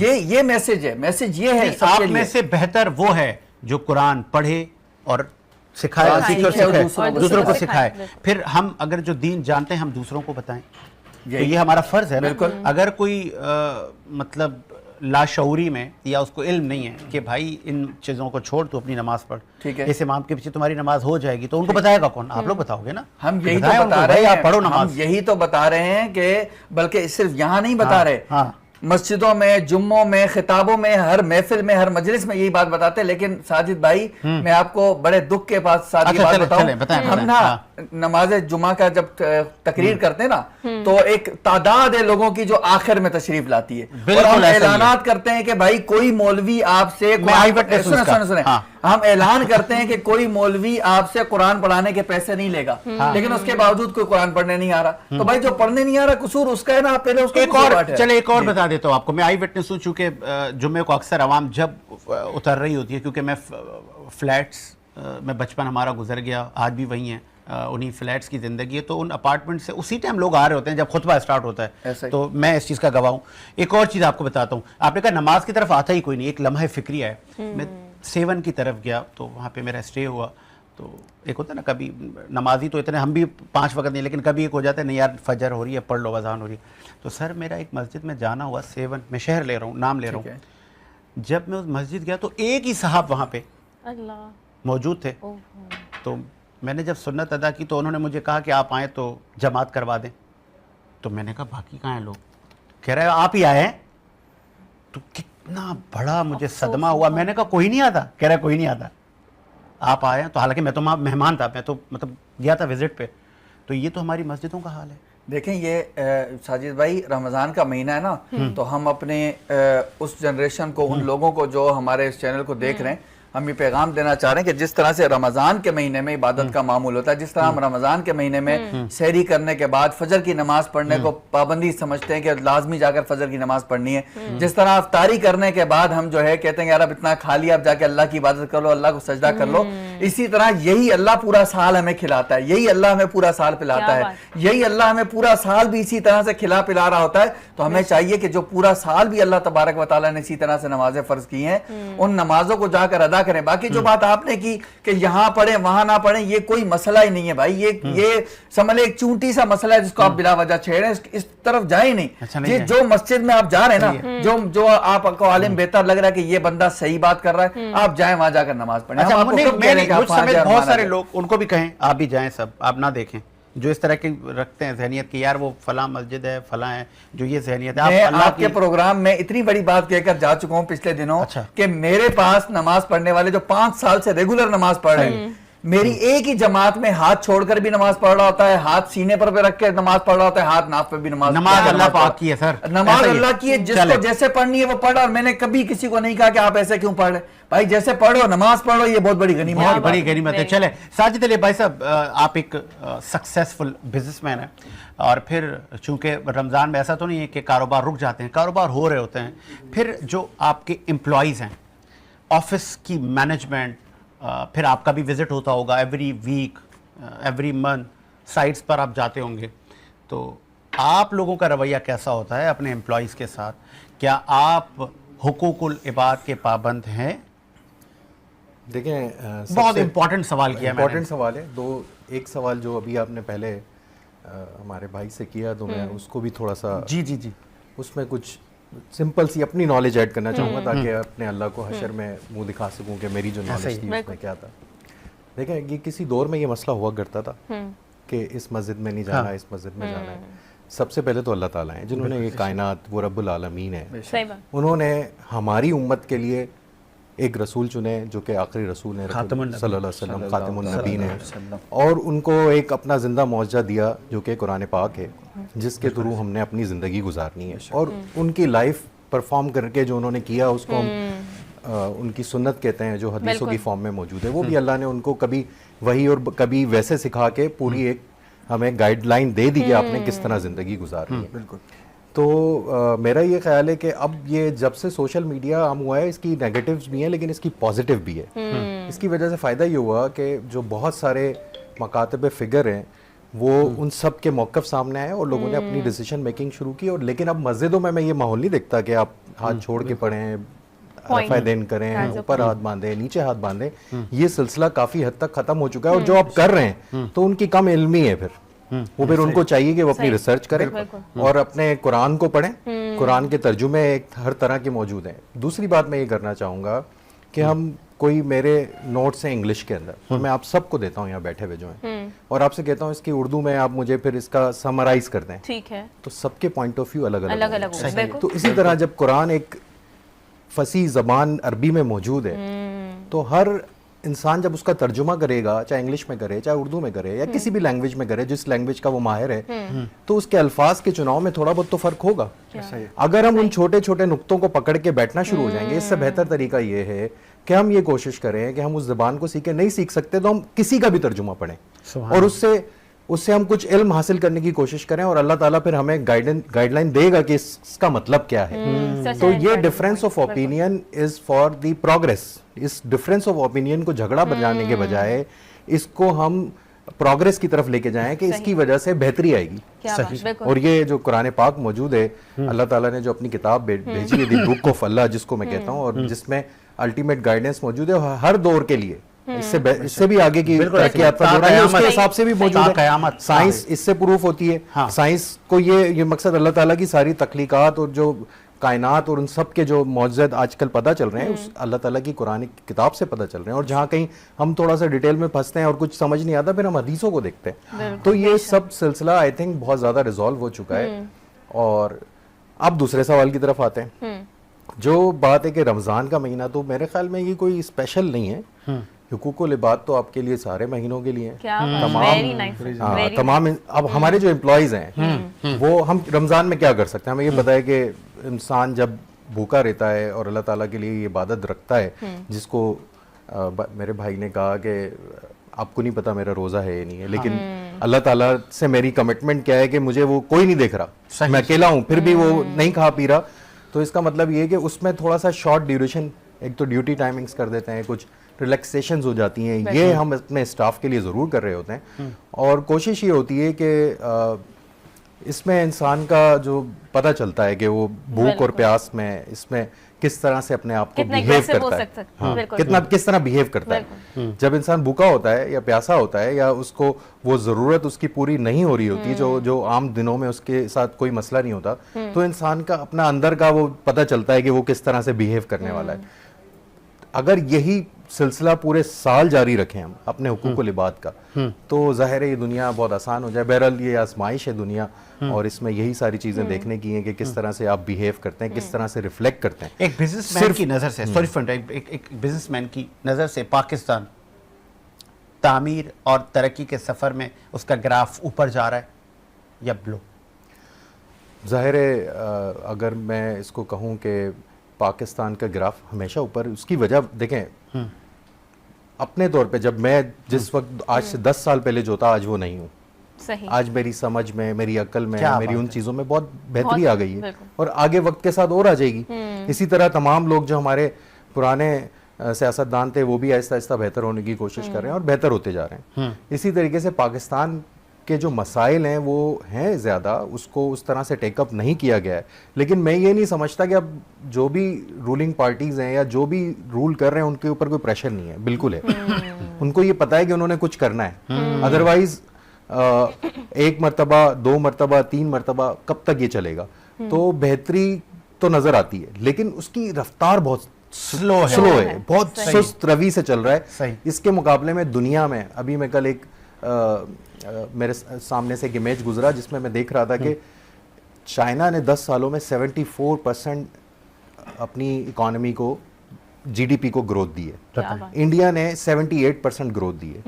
یہ میسج ہے, میسج یہ ہے آپ میں سے بہتر وہ ہے جو قرآن پڑھے اور سکھائے, سیکھے اور سکھائے, دوسروں کو سکھائے. پھر ہم اگر جو دین جانتے ہیں ہم دوسروں کو بتائیں, تو یہ ہمارا فرض ہے نا. اگر کوئی مطلب لاشعوری میں یا اس کو علم نہیں ہے کہ بھائی ان چیزوں کو چھوڑ تو اپنی نماز پڑھ, اس امام کے پیچھے تمہاری نماز ہو جائے گی, تو ان کو بتائے گا کون؟ آپ لوگ بتاؤ گے نا. ہم یہی تو بتا رہے ہیں, ہم یہی تو بتا رہے ہیں کہ بلکہ صرف یہاں نہیں بتا رہے, مسجدوں میں, جمعوں میں, خطابوں میں, ہر محفل میں, ہر مجلس میں یہی بات بتاتے ہیں. لیکن ساجد بھائی میں آپ کو بڑے دکھ کے ساتھ یہ بات بتاؤں, ہم نا نماز جمعہ کا جب تقریر کرتے ہیں نا تو ایک تعداد ہے لوگوں کی جو آخر میں تشریف لاتی ہے, اور ہم اعلانات کرتے ہیں کہ بھائی کوئی مولوی آپ سے, سنیں ہم اعلان کرتے ہیں کہ کوئی مولوی آپ سے قرآن پڑھانے کے پیسے نہیں لے گا, لیکن اس کے باوجود کوئی قرآن پڑھنے نہیں آ رہا. تو بھائی جو پڑھنے نہیں آ رہا قصور اس کا ہے نا, آپ پہلے اس کو چلے ایک اور بتا دیتا ہوں آپ کو. میں آئی وٹنس ہوں, چونکہ جمعے کو اکثر عوام جب اتر رہی ہوتی ہے, کیونکہ میں فلیٹس میں بچپن ہمارا گزر گیا, آج بھی وہی ہیں, انہی فلیٹس کی زندگی ہے, تو ان اپارٹمنٹ سے اسی ٹائم لوگ آ رہے ہوتے ہیں جب خطبہ اسٹارٹ ہوتا ہے, تو میں اس چیز کا گواہ ہوں. ایک اور چیز آپ کو بتاتا ہوں, آپ نے کہا نماز کی طرف آتا ہی کوئی نہیں, ایک لمحہ فکری ہے. میں 7 کی طرف گیا تو وہاں پہ میرا اسٹے ہوا, تو ایک ہوتا ہے نا کبھی نمازی تو اتنے ہم بھی 5 وقت نہیں, لیکن کبھی ایک ہو جاتا ہے نہیں یار فجر ہو رہی ہے پڑھ لو, اذان ہو رہی ہے. تو سر میرا ایک مسجد میں جانا ہوا 7, میں شہر لے رہا ہوں, نام لے رہا ہوں. جب میں اس مسجد گیا تو ایک ہی صاحب وہاں پہ موجود تھے. تو میں نے جب سنت ادا کی تو انہوں نے مجھے کہا کہ آپ آئیں تو جماعت کروا دیں. تو میں نے کہا باقی کہاں ہیں لوگ؟ کہہ رہے آپ ہی آئے ہیں. تو کتنا بڑا مجھے صدمہ ہوا. میں نے کہا کوئی نہیں آتا؟ کہہ رہا کوئی نہیں آتا, آپ آئے ہیں. تو حالانکہ میں تو وہاں مہمان تھا, میں تو مطلب گیا تھا وزٹ پہ. تو یہ تو ہماری مسجدوں کا حال ہے. دیکھیں یہ ساجد بھائی رمضان کا مہینہ ہے نا, تو ہم اپنے اس جنریشن کو, ان لوگوں کو جو ہمارے اس چینل کو دیکھ رہے ہیں, ہم یہ پیغام دینا چاہ رہے ہیں کہ جس طرح سے رمضان کے مہینے میں عبادت کا معمول ہوتا ہے, جس طرح ہم رمضان کے مہینے میں سحری کرنے کے بعد فجر کی نماز پڑھنے کو پابندی سمجھتے ہیں کہ لازمی جا کر فجر کی نماز پڑھنی ہے, جس طرح افطاری کرنے کے بعد ہم جو ہے کہتے ہیں یار اب اتنا کھا لیا, اب جا کے اللہ کی عبادت کر لو, اللہ کو سجدہ کر لو, اسی طرح یہی اللہ پورا سال ہمیں کھلاتا ہے, یہی اللہ ہمیں پورا سال پلاتا ہے, یہی اللہ ہمیں پورا سال بھی اسی طرح سے کھلا پلا رہا ہوتا ہے. تو ہمیں چاہیے کہ جو پورا سال بھی اللہ تبارک و تعالیٰ نے اسی طرح سے نمازیں فرض کی ہیں, ان نمازوں کو جا کر ادا کریں. باقی جو بات آپ نے کی کہ یہاں پڑھیں وہاں نہ پڑھیں, یہ کوئی مسئلہ ہی نہیں ہے بھائی. یہ سمجھ لیں ایک چونٹی سا مسئلہ ہے جس کو آپ بلا وجہ چھیڑیں, اس طرف جائیں نہیں. یہ جو مسجد میں آپ جا رہے ہیں نا, جو آپ کو عالم بہتر لگ رہا ہے کہ یہ بندہ صحیح بات کر رہا ہے, آپ جائیں وہاں جا کر نماز پڑھیں. بہت سارے لوگ ان کو بھی کہیں آپ بھی جائیں, سب آپ نہ دیکھیں جو اس طرح کی رکھتے ہیں ذہنیت کی یار وہ فلاں مسجد ہے فلاں ہے, جو یہ ذہنیت ہے. میں آپ کے پروگرام میں اتنی بڑی بات کہہ کر جا چکا ہوں پچھلے دنوں کہ میرے پاس نماز پڑھنے والے جو 5 سال سے ریگولر نماز پڑھ رہے ہیں, میری ایک ہی جماعت میں ہاتھ چھوڑ کر بھی نماز پڑھ رہا ہوتا ہے, ہاتھ سینے پر بھی رکھ کے نماز پڑھ رہا ہوتا ہے, ہاتھ ناف پہ بھی نماز اللہ پاک کی ہے سر, نماز اللہ کی ہے, جس کو جیسے پڑھنی ہے وہ پڑھا. اور میں نے کبھی کسی کو نہیں کہا کہ آپ ایسے کیوں پڑھ رہے بھائی, جیسے پڑھو نماز پڑھو, یہ بہت بڑی غنیمت ہے, بڑی غنیمت ہے. چلے ساجد علی بھائی صاحب, آپ ایک سکسیسفل بزنس مین ہیں, اور پھر چونکہ رمضان میں ایسا تو نہیں ہے کہ کاروبار رک جاتے ہیں, کاروبار ہو رہے ہوتے ہیں. پھر جو آپ کے امپلائیز ہیں, آفس کی مینجمنٹ, پھر آپ کا بھی وزٹ ہوتا ہوگا every week, every month, sites پر آپ جاتے ہوں گے, تو آپ لوگوں کا رویہ کیسا ہوتا ہے اپنے امپلائیز کے ساتھ؟ کیا آپ حقوق العباد کے پابند ہیں؟ دیکھیں بہت امپورٹنٹ سوال کیا, امپورٹنٹ سوال ہے. ایک سوال جو ابھی آپ نے پہلے ہمارے بھائی سے کیا, تو میں اس کو بھی تھوڑا سا جی اس میں کچھ سمپل سی اپنی نالج ایڈ کرنا چاہوں گا تاکہ اپنے اللہ کو حشر میں منہ دکھا سکوں کہ میری جو نالج تھی اس میں کیا تھا. دیکھیں یہ کسی دور میں یہ مسئلہ ہوا کرتا تھا کہ اس مسجد میں نہیں جانا, اس مسجد میں جانا ہے. سب سے پہلے تو اللہ تعالیٰ ہیں جنہوں نے یہ کائنات, وہ رب العالمین ہیں, انہوں نے ہماری امت کے لیے ایک رسول چنے جو کہ آخری رسول ہیں صلی اللہ علیہ وسلم, خاتم النبیین ہیں, اور ان کو ایک اپنا زندہ معجزہ دیا جو کہ قرآن پاک ہے, جس کے تھرو ہم نے اپنی زندگی گزارنی ہے. اور ان کی لائف پرفارم کر کے جو انہوں نے کیا اس کو ہم ان کی سنت کہتے ہیں, جو حدیثوں کی فارم میں موجود ہے. وہ بھی اللہ نے ان کو کبھی وہی اور کبھی ویسے سکھا کے پوری ایک ہمیں گائیڈ لائن دے دی کہ آپ نے کس طرح زندگی گزارنی ہے. بالکل. تو میرا یہ خیال ہے کہ اب یہ جب سے سوشل میڈیا عام ہوا ہے, اس کی نیگیٹیوز بھی ہیں لیکن اس کی پازیٹیو بھی ہے. اس کی وجہ سے فائدہ یہ ہوا کہ جو بہت سارے مکاتب فگر ہیں وہ ان سب کے موقف سامنے آئے اور لوگوں نے اپنی ڈیسیشن میکنگ شروع کی. اور لیکن اب مسجدوں میں یہ ماحول نہیں دیکھتا کہ آپ ہاتھ چھوڑ کے پڑھیں, رفع دین کریں, اوپر ہاتھ باندھیں, نیچے ہاتھ باندھیں, یہ سلسلہ کافی حد تک ختم ہو چکا ہے. اور جو آپ کر رہے ہیں تو ان کی کم علمی ہے, وہ پھر ان کو چاہیے کہ وہ اپنی ریسرچ کریں اور اپنے قرآن کو پڑھیں. قرآن کے ترجمے ہر طرح کے موجود ہیں. دوسری بات میں یہ کرنا چاہوں گا کہ ہم کوئی میرے نوٹس ہیں انگلش کے اندر, اور میں آپ سب کو دیتا ہوں یہاں بیٹھے ہوئے جو ہیں, اور آپ سے کہتا ہوں اس کی اردو میں آپ مجھے پھر اس کا سمرائز کر دیں, ٹھیک ہے, تو سب کے پوائنٹ آف ویو الگ الگ ہوگا. تو اسی طرح جب قرآن ایک فصیح زبان عربی میں موجود ہے, تو ہر انسان جب اس کا ترجمہ کرے گا, چاہے انگلش میں کرے, چاہے اردو میں کرے, یا کسی بھی لینگویج میں کرے جس لینگویج کا وہ ماہر ہے, تو اس کے الفاظ کے چناؤ میں تھوڑا بہت تو فرق ہوگا. اگر ہم ان چھوٹے چھوٹے نقطوں کو پکڑ کے بیٹھنا شروع ہو جائیں گے, اس سے بہتر طریقہ یہ ہے کہ ہم یہ کوشش کریں کہ ہم اس زبان کو سیکھیں. نہیں سیکھ سکتے تو ہم کسی کا بھی ترجمہ پڑھیں, اور اس سے ہم کچھ علم حاصل کرنے کی کوشش کریں, اور اللہ تعالیٰ پھر ہمیں گائیڈ لائن دے گا کہ اس کا مطلب کیا ہے. تو یہ difference of opinion is for the progress. اس ڈفرینس آف اوپینین کو جھگڑا بجانے کے بجائے اس کو ہم پروگریس کی طرف لے کے جائیں کہ اس کی وجہ سے بہتری آئے گی. اور یہ جو قرآن پاک موجود ہے, اللہ تعالیٰ نے جو اپنی کتاب بھیجی ہے, دی بک آف اللہ جس کو میں کہتا ہوں, اور جس میں الٹیمیٹ گائیڈنس موجود ہے ہر دور کے لیے. اس سے بھی آگے کی ترقیات اس کے حساب سے بھی موجود ہے. سائنس اس سے پروف ہوتی ہے. سائنس کو یہ مقصد اللہ تعالیٰ کی ساری تخلیقات اور جو کائنات اور ان سب کے جو معجزات آج کل پتہ چل رہے ہیں, اس اللہ تعالیٰ کی قرآن کتاب سے پتہ چل رہے ہیں. اور جہاں کہیں ہم تھوڑا سا ڈیٹیل میں پھنستے ہیں اور کچھ سمجھ نہیں آتا, پھر ہم حدیثوں کو دیکھتے ہیں. تو یہ سب سلسلہ آئی تھنک بہت زیادہ ریزالو ہو چکا ہے. اور اب دوسرے سوال کی طرف آتے ہیں. جو بات ہے کہ رمضان کا مہینہ, تو میرے خیال میں یہ کوئی اسپیشل نہیں ہے. حقوق و لباد تو آپ کے لیے سارے مہینوں کے لیے تمام. اب ہمارے جو امپلائیز ہیں وہ ہم رمضان میں کیا کر سکتے ہیں؟ ہمیں یہ بتایا کہ انسان جب بھوکا رہتا ہے اور اللہ تعالیٰ کے لیے یہ عبادت رکھتا ہے, جس کو میرے بھائی نے کہا کہ آپ کو نہیں پتا میرا روزہ ہے یا نہیں ہے, لیکن اللہ تعالیٰ سے میری کمٹمنٹ کیا ہے کہ مجھے وہ کوئی نہیں دیکھ رہا, میں اکیلا ہوں, پھر بھی وہ نہیں کھا پی رہا. تو اس کا مطلب یہ ہے کہ اس میں تھوڑا سا شارٹ ڈیوریشن, ایک تو ڈیوٹی ٹائمنگز کر دیتے ہیں, کچھ ریلیکسیشنز ہو جاتی ہیں, یہ ہم اپنے اسٹاف کے لیے ضرور کر رہے ہوتے ہیں. اور کوشش یہ ہوتی ہے کہ اس میں انسان کا جو پتہ چلتا ہے کہ وہ بھوک اور پیاس میں اس میں کس طرح سے اپنے آپ کو بیہیو کرتا ہے, کس طرح بیہیو کرتا ہے. جب انسان بھوکا ہوتا ہے یا پیاسا ہوتا ہے, یا اس کو وہ ضرورت اس کی پوری نہیں ہو رہی ہوتی, جو عام دنوں میں اس کے ساتھ کوئی مسئلہ نہیں ہوتا, تو انسان کا اپنا اندر کا وہ پتہ چلتا ہے کہ وہ کس طرح سے بیہیو کرنے والا ہے. اگر یہی سلسلہ پورے سال جاری رکھیں ہم اپنے حقوق و لباد کا, تو ظاہر ہے یہ دنیا بہت آسان ہو جائے. بہرحال یہ آزمائش ہے دنیا, اور اس میں یہی ساری چیزیں دیکھنے کی ہیں کہ کس طرح سے آپ بیہیو کرتے ہیں, کس طرح سے ریفلیکٹ کرتے ہیں. ایک بزنس مین کی نظر سے, سوری فرنٹ, ایک بزنس مین کی نظر سے پاکستان تعمیر اور ترقی کے سفر میں اس کا گراف اوپر جا رہا ہے یا بلو؟ ظاہر ہے اگر میں اس کو کہوں کہ پاکستان کا گراف ہمیشہ اوپر, اس کی وجہ دیکھیں اپنے طور پہ, جب میں جس وقت آج سے 10 سال پہلے جو تھا آج وہ نہیں ہوں. آج میری سمجھ میں, میری عقل میں, میری ان چیزوں میں بہت بہتری آ گئی ہے, اور آگے وقت کے ساتھ اور آ جائے گی. اسی طرح تمام لوگ جو ہمارے پرانے سیاستدان تھے وہ بھی آہستہ آہستہ بہتر ہونے کی کوشش کر رہے ہیں اور بہتر ہوتے جا رہے ہیں. اسی طریقے سے پاکستان کے جو مسائل ہیں وہ ہیں زیادہ, اس کو اس طرح سے ٹیک اپ نہیں کیا گیا ہے. لیکن میں یہ نہیں سمجھتا کہ اب جو بھی رولنگ پارٹیز ہیں یا جو بھی رول کر رہے ہیں ان کے اوپر کوئی پریشر نہیں ہے, بالکل ہے. ان کو یہ پتہ ہے کہ انہوں نے کچھ کرنا ہے, ادروائز ایک مرتبہ, 2 مرتبہ, 3 مرتبہ کب تک یہ چلے گا. تو بہتری تو نظر آتی ہے, لیکن اس کی رفتار بہت سلو ہے, بہت سست روی سے چل رہا ہے. اس کے مقابلے میں دنیا میں, ابھی میں کل ایک میرے سامنے سے ایک امیج گزرا جس میں دیکھ رہا تھا کہ چائنا نے 10 سالوں میں 74% اپنی اکانومی کو, جی ڈی پی کو گروتھ دی ہے. انڈیا نے 78% گروتھ دی ہے.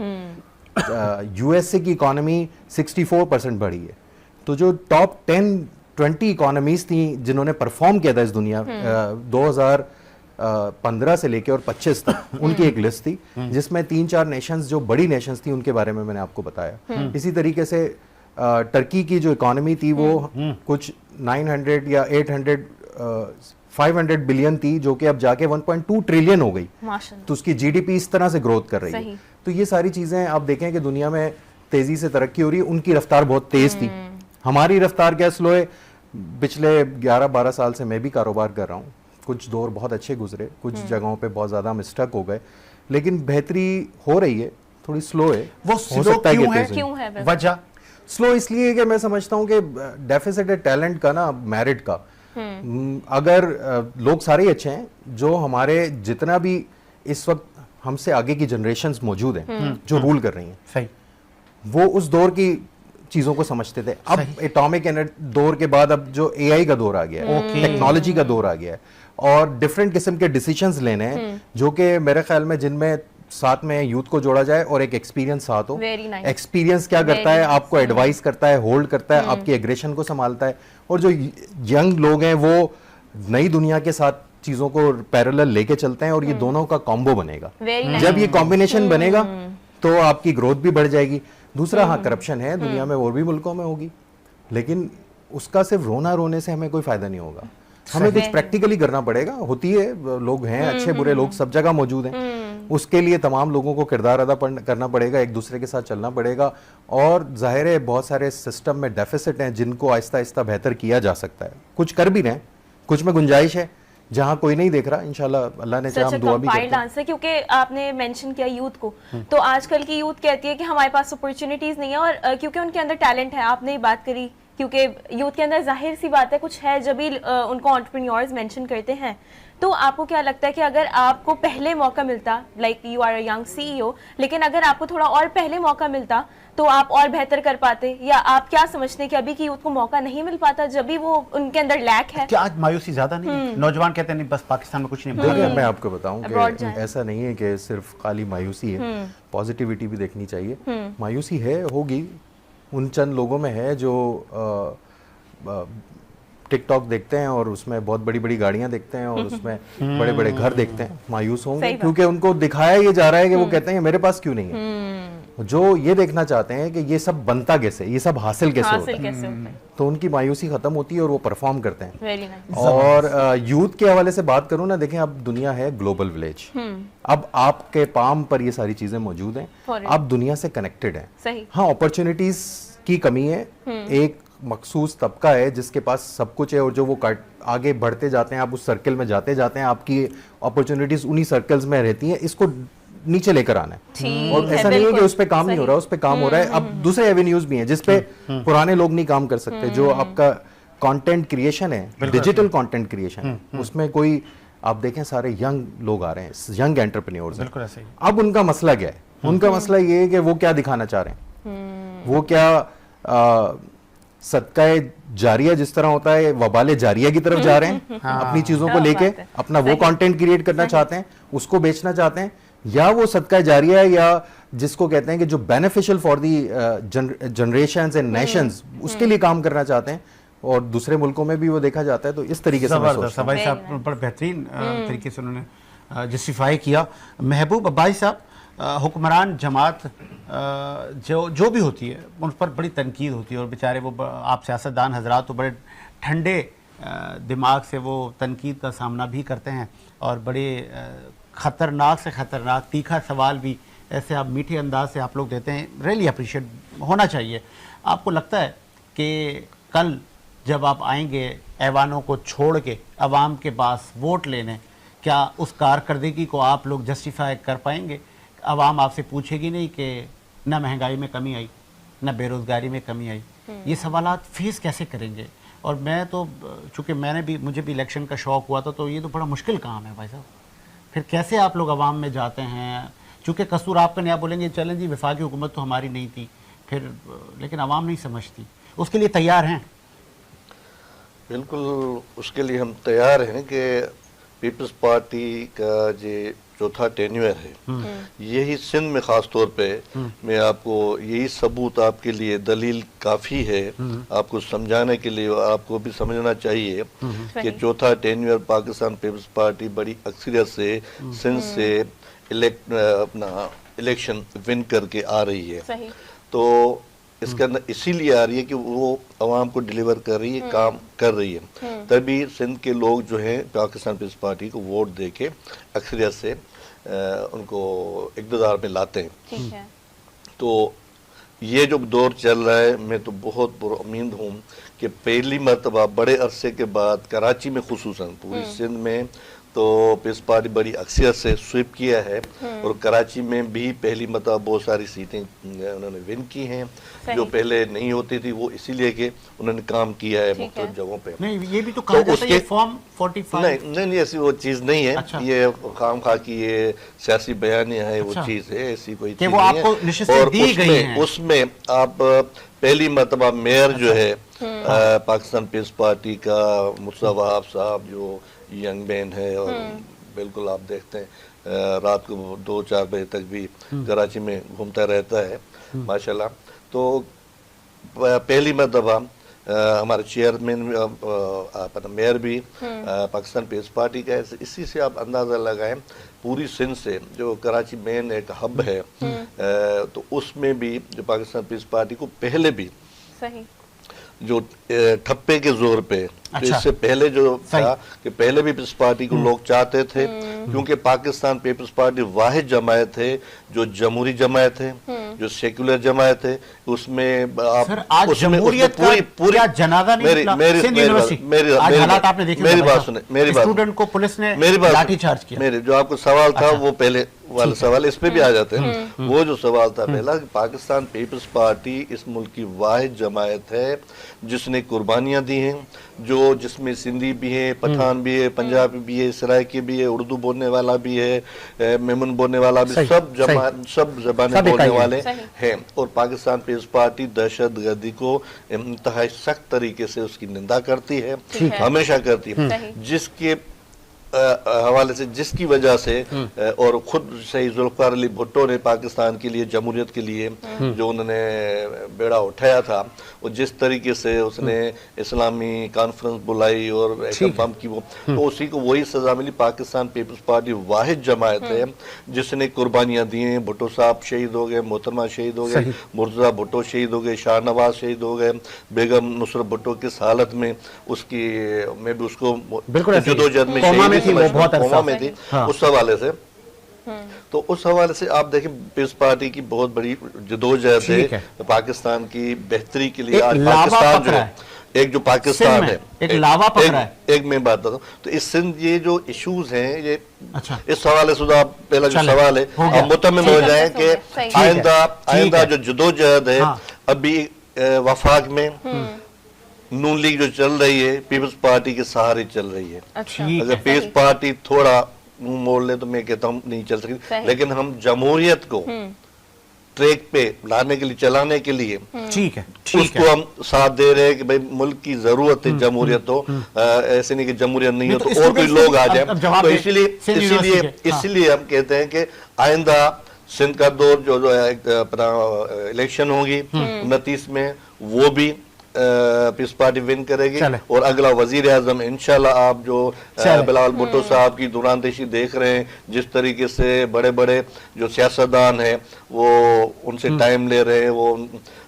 یو ایس اے کی اکانومی 64% بڑھی ہے. تو جو ٹاپ 10-20 اکانومیز تھیں جنہوں نے پرفارم کیا تھا اس دنیا 2015 سے لے کے اور 25 تک, ان کی ایک لسٹ تھی جس میں 3-4 نیشنز جو بڑی نیشنز تھیں ان کے بارے میں نے آپ کو بتایا. اسی طریقے سے ٹرکی کی جو اکانومی تھی وہ کچھ 900 یا 500 بلین تھی, جو کہ اب جا کے 1.2 ٹریلین ہو گئی. تو اس کی جی ڈی پی اس طرح سے گروتھ کر رہی ہے. تو یہ ساری چیزیں آپ دیکھیں کہ دنیا میں تیزی سے ترقی ہو رہی ہے. ان کی رفتار بہت تیز تھی, ہماری رفتار کیا سلو ہے. پچھلے 11-12 سال سے میں بھی کاروبار کر رہا ہوں, کچھ دور بہت اچھے گزرے, کچھ جگہوں پہ بہت زیادہ ہم اسٹک ہو گئے, لیکن بہتری ہو رہی ہے, تھوڑی سلو ہے. وہ سلو کیوں ہے؟ وجہ سلو اس لیے کہ میں سمجھتا ہوں کہ ڈیفیسٹ ہے ٹیلنٹ کا نا, میرٹ کا. اگر لوگ سارے ہی اچھے ہیں, جو ہمارے جتنا بھی اس وقت ہم سے آگے کی جنریشنز موجود ہیں جو رول کر رہی ہیں, صحیح, وہ اس دور کی چیزوں کو سمجھتے تھے. اب ایٹامک دور کے بعد اب جو اے آئی کا دور آ گیا ہے, ٹیکنالوجی کا دور آ گیا ہے, اور ڈفرینٹ قسم کے ڈیسیشنز لینے ہیں, جو کہ میرے خیال میں جن میں ساتھ میں یوتھ کو جوڑا جائے اور ایک ایکسپیرینس ساتھ ہو. ایکسپیرینس کیا کرتا ہے, آپ کو ایڈوائز کرتا ہے, ہولڈ کرتا ہے, آپ کی ایگریشن کو سنبھالتا ہے, اور جو ینگ لوگ ہیں وہ نئی دنیا کے ساتھ چیزوں کو پیرالل لے کے چلتے ہیں, اور یہ دونوں کا کامبو بنے گا. جب یہ کمبینیشن بنے گا تو آپ کی گروتھ بھی بڑھ جائے گی. دوسرا, ہاں کرپشن ہے دنیا میں, اور بھی ملکوں میں ہوگی, لیکن اس کا صرف رونے سے ہمیں کوئی فائدہ نہیں ہوگا. ہمیں کچھ پریکٹیکلی کرنا پڑے گا. ہوتی ہے, لوگ ہیں اچھے برے لوگ سب جگہ موجود ہیں, اس کے لیے تمام لوگوں کو کردار ادا کرنا پڑے گا, ایک دوسرے کے ساتھ چلنا پڑے گا. اور ظاہر ہے بہت سارے سسٹم میں ڈیفیسٹ ہیں جن کو آہستہ آہستہ بہتر کیا جا سکتا ہے. کچھ کر بھی رہے ہیں, کچھ میں گنجائش ہے جہاں کوئی نہیں دیکھ رہا. انشاءاللہ اللہ نے چاہا ہم دعا بھی کرتے ہیں. کیونکہ آپ نے مینشن کیا یوتھ کو, تو آج کل کی یوتھ کہتی ہے کہ ہمارے پاس اپرچونیٹیز نہیں ہے, اور کیونکہ ان کے اندر ٹیلنٹ ہے. آپ نے بات کری, کیونکہ یوتھ کے اندر ظاہر سی بات ہے کچھ ہے, جب ہی ان کو انٹرپرینیورز مینشن کرتے ہیں. تو آپ کو کیا لگتا ہے کہ اگر آپ کو پہلے موقع ملتا, like you are a young C E O, لیکن اگر آپ کو تھوڑا اور پہلے موقع ملتا تو آپ اور بہتر کر پاتے, یا آپ کیا سمجھتے ہیں کہ ابھی کی یوتھ کو موقع نہیں مل پاتا جب بھی وہ ان کے اندر لیک ہے؟ کیا آج مایوسی زیادہ نہیں؟ نوجوان کہتے ہیں نہیں بس پاکستان میں کچھ نہیں. دیکھیں, میں آپ کو بتاؤں کہ ایسا نہیں ہے کہ صرف خالی مایوسی ہے, پازیٹیوٹی بھی دیکھنی چاہیے. مایوسی ہے, ہوگی, ان چند لوگوں میں ہے جو ٹک ٹاک دیکھتے ہیں اور اس میں بہت بڑی بڑی گاڑیاں دیکھتے ہیں اور اس میں بڑے بڑے گھر دیکھتے ہیں, مایوس ہوں گے کیونکہ ان کو دکھایا یہ جا رہا ہے کہ وہ کہتے ہیں میرے پاس کیوں نہیں ہے. جو یہ دیکھنا چاہتے ہیں کہ یہ سب بنتا کیسے, یہ سب حاصل کیسے ہوتا ہے, تو ان کی مایوسی ختم ہوتی ہے اور وہ پرفارم کرتے ہیں. اور یوتھ کے حوالے سے بات کروں نا, دیکھیں اب دنیا ہے گلوبل ولیج, اب آپ کے پام پر یہ ساری چیزیں موجود ہیں, آپ دنیا سے کنیکٹڈ ہیں. ہاں اپرچونیٹیز کی کمی ہے, ایک مخصوص طبقہ ہے جس کے پاس سب کچھ ہے, اور جو وہ آگے بڑھتے جاتے ہیں, آپ اس سرکل میں جاتے ہیں, آپ کی اپرچونیٹیز انہی سرکلز میں رہتی ہیں. اس کو نیچے لے کر آنا ہے, اور ایسا نہیں ہے کہ اس پہ کام نہیں ہو رہا, اس پہ کام ہو رہا ہے. اب دوسرے ایونیوز بھی ہیں جس پہ پرانے لوگ نہیں کام کر سکتے. جو آپ کا کانٹینٹ کریشن ہے, ڈیجیٹل کانٹینٹ کریشن ہے, اس میں کوئی آپ دیکھیں سارے ینگ لوگ آ رہے ہیں, ینگ انٹرپرینیورز ہیں. اب ان کا مسئلہ کیا ہے؟ ان کا مسئلہ یہ ہے کہ وہ کیا دکھانا چاہ رہے ہیں, وہ کیا صدقہ جاریہ جس طرح ہوتا ہے وبال جاریہ کی طرف جا رہے ہیں, اپنی چیزوں کو لے کے اپنا وہ کانٹینٹ کریٹ کرنا چاہتے ہیں, اس کو بیچنا چاہتے ہیں, یا وہ صدقہ جاریہ ہے یا جس کو کہتے ہیں کہ جو beneficial for the generations and nations, اس کے لیے کام کرنا چاہتے ہیں. اور دوسرے ملکوں میں بھی وہ دیکھا جاتا ہے. تو اس طریقے سے بھائی صاحب بڑا بہترین طریقے سے انہوں نے جسٹیفائی کیا. محبوب عباسی صاحب, حکمران جماعت جو بھی ہوتی ہے ان پر بڑی تنقید ہوتی ہے, اور بیچارے وہ آپ سیاستدان حضرات تو بڑے ٹھنڈے دماغ سے وہ تنقید کا سامنا بھی کرتے ہیں, اور بڑے خطرناک سے خطرناک تیکھا سوال بھی ایسے آپ میٹھے انداز سے آپ لوگ دیتے ہیں. ریئلی اپریشیٹ ہونا چاہیے. آپ کو لگتا ہے کہ کل جب آپ آئیں گے ایوانوں کو چھوڑ کے عوام کے پاس ووٹ لینے, کیا اس کارکردگی کو آپ لوگ جسٹیفائی کر پائیں گے؟ عوام آپ سے پوچھے گی نہیں کہ نہ مہنگائی میں کمی آئی, نہ بے روزگاری میں کمی آئی. یہ سوالات فیس کیسے کریں گے؟ اور میں تو چونکہ مجھے بھی الیکشن کا شوق ہوا تھا, تو یہ تو بڑا مشکل کام ہے بھائی صاحب. پھر کیسے آپ لوگ عوام میں جاتے ہیں؟ چونکہ قصور آپ کا نہیں, آپ بولیں گے چلیں جی وفاقی حکومت تو ہماری نہیں تھی, پھر لیکن عوام نہیں سمجھتی. اس کے لیے تیار ہیں؟ بالکل اس کے لیے ہم تیار ہیں کہ پیپلز پارٹی کا جو چوتھا ٹینیور ہے, یہی سندھ میں خاص طور پہ میں آپ کو یہی ثبوت آپ کے لیے دلیل کافی ہے آپ کو سمجھانے کے لیے. آپ کو بھی سمجھنا چاہیے کہ چوتھا ٹینیور پاکستان پیپلز پارٹی بڑی اکثریت سے سندھ سے اپنا الیکشن ون کر کے آ رہی ہے. تو اس کے اندر اسی لیے آ رہی ہے کہ وہ عوام کو ڈیلیور کر رہی ہے, کام کر رہی ہے, تبھی سندھ کے لوگ جو ہیں پاکستان پیپلز پارٹی کو ووٹ دے کے اکثریت سے ان کو اقتدار میں لاتے ہیں. تو یہ جو دور چل رہا ہے میں تو بہت پرامید ہوں کہ پہلی مرتبہ بڑے عرصے کے بعد کراچی میں خصوصاً پوری سندھ میں تو پیپلز پارٹی بڑی اکثریت سے سویپ کیا ہے اور کراچی میں بھی پہلی مرتبہ بہت ساری سیٹیں انہوں نے ون کی ہیں جو پہلے نہیں ہوتی تھی، وہ اسی لیے کہ انہوں نے کام کیا ہے مختلف جگہوں پہ. نہیں یہ بھی تو کہا جاتا ہے یہ فارم 45 نہیں ایسی وہ چیز نہیں ہے، یہ خام خواہ کی یہ سیاسی بیانیہ ہے، وہ چیز ہے، ایسی کوئی چیز نہیں ہے. اور اس میں آپ پہلی مرتبہ میئر جو ہے پاکستان پیپلز پارٹی کا مرتضیٰ وہاب صاحب جو ینگ مین ہے اور بالکل آپ دیکھتے ہیں رات کو 2-4 بجے تک بھی کراچی میں گھومتا رہتا ہے ماشاءاللہ. تو پہلی مرتبہ ہمارے چیئرمین میئر بھی پاکستان پیپلز پارٹی کا ہے. اسی سے آپ اندازہ لگائیں پوری سندھ سے جو کراچی مین ایک ہب ہے تو اس میں بھی جو پاکستان پیپلز پارٹی کو پہلے بھی جو ٹھپے کے زور پہ اس سے پہلے جو تھا کہ پہلے بھی پیپلز پارٹی کو لوگ چاہتے تھے کیونکہ پاکستان پیپلز پارٹی واحد جماعت ہے جو جمہوری جماعت ہے، جو سیکولر جماعت ہے. اس میں میری بات سنیں، جو آپ کو سوال تھا وہ پہلے والا سوال اس پہ بھی آ جاتے ہیں. وہ جو سوال تھا پہلا کہ پاکستان پیپلز پارٹی اس ملک کی واحد جماعت ہے جس نے قربانیاں دی ہیں، جس میں سندھی بھی ہے، پٹھان بھی ہے، پنجابی بھی ہے، سرائکی بھی ہے، اردو بولنے والا بھی ہے، میمن بولنے والا بھی، سب زبانیں بولنے والے ہیں. اور پاکستان پیپلز پارٹی دہشت گردی کو انتہائی سخت طریقے سے اس کی نندا کرتی ہے، ہمیشہ کرتی ہے، جس کے حوالے سے جس کی وجہ سے اور خود شہید ذوالفقار علی بھٹو نے پاکستان کے لیے جمہوریت کے لیے جو انہوں نے بیڑا اٹھایا تھا اور جس طریقے سے اس نے اسلامی کانفرنس بلائی اور ایٹم بم کی وہ تو اسی کو وہی سزا ملی. پاکستان پیپلز پارٹی واحد جماعت ہے جس نے قربانیاں دی ہیں. بھٹو صاحب شہید ہو گئے، محترمہ شہید ہو گئے، مرتضیٰ بھٹو شہید ہو گئے، شاہ نواز شہید ہو گئے، بیگم نصرت بھٹو کس حالت میں اس کی میں بھی اس کو جدوجہد میں شہید قوما میں تھی اس حوالے سے. تو اس حوالے سے آپ دیکھیں پیپلز پارٹی کی بہت بڑی جدوجہد ہے پاکستان کی بہتری کے لیے. آج پاکستان جو ہے ایک جو پاکستان ہے ایک میں بات بتاؤں تو اس سندھ یہ جو ایشوز ہیں یہ اس حوالے سے آپ پہلا جو سوال ہے آپ مطمئن ہو جائیں کہ آئندہ جو جدوجہد ہے ابھی وفاق میں نون لیگ جو چل رہی ہے پیپلز پارٹی کے سہارے چل رہی ہے. اگر پیپلز پارٹی تھوڑا منہ موڑ لے تو میں کہتا ہوں نہیں چل سکتی، لیکن ہم جمہوریت کو ٹریک پہ لانے کے لیے چلانے کے لیے اس کو ہم ساتھ دے رہے ہیں کہ بھئی ملک کی ضرورت ہے جمہوریت ہو، ایسے نہیں کہ جمہوریت نہیں ہو تو اور کوئی لوگ آ جائیں. تو اسی لیے ہم کہتے ہیں کہ آئندہ سندھ کا دور جو اپنا الیکشن ہوگی 29 میں وہ بھی پیپلز پارٹی ون کرے گی اور اگلا وزیر اعظم انشاءاللہ آپ جو بلاول بھٹو صاحب کی دوراندیشی دیکھ رہے ہیں، جس طریقے سے بڑے بڑے جو سیاستدان ہیں وہ ان سے ٹائم لے رہے ہیں، وہ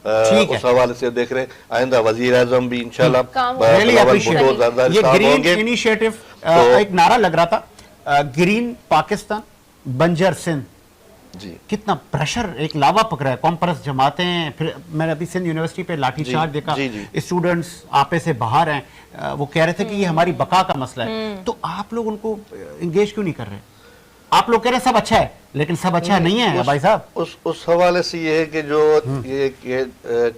اس حوالے سے دیکھ رہے ہیں آئندہ وزیر اعظم بھی انشاءاللہ بلاول بھٹو زرداری صاحب ہوں گے. انیشیٹو ایک نعرہ لگ رہا تھا گرین پاکستان بنجر سندھ، جی کتنا پریشر ایک لاوا پکڑا ہے. کانفرنس جماعتیں، پھر میں نے ابھی سندھ یونیورسٹی پہ لاٹھی چارج دیکھا، اسٹوڈنٹس آپے سے باہر ہیں، وہ کہہ رہے تھے کہ یہ ہماری بقا کا مسئلہ ہے. تو آپ لوگ ان کو انگیج کیوں نہیں کر رہے؟ آپ لوگ کہہ رہے ہیں سب اچھا ہے لیکن سب اچھا نہیں ہے بھائی صاحب. اس حوالے سے یہ ہے کہ جو یہ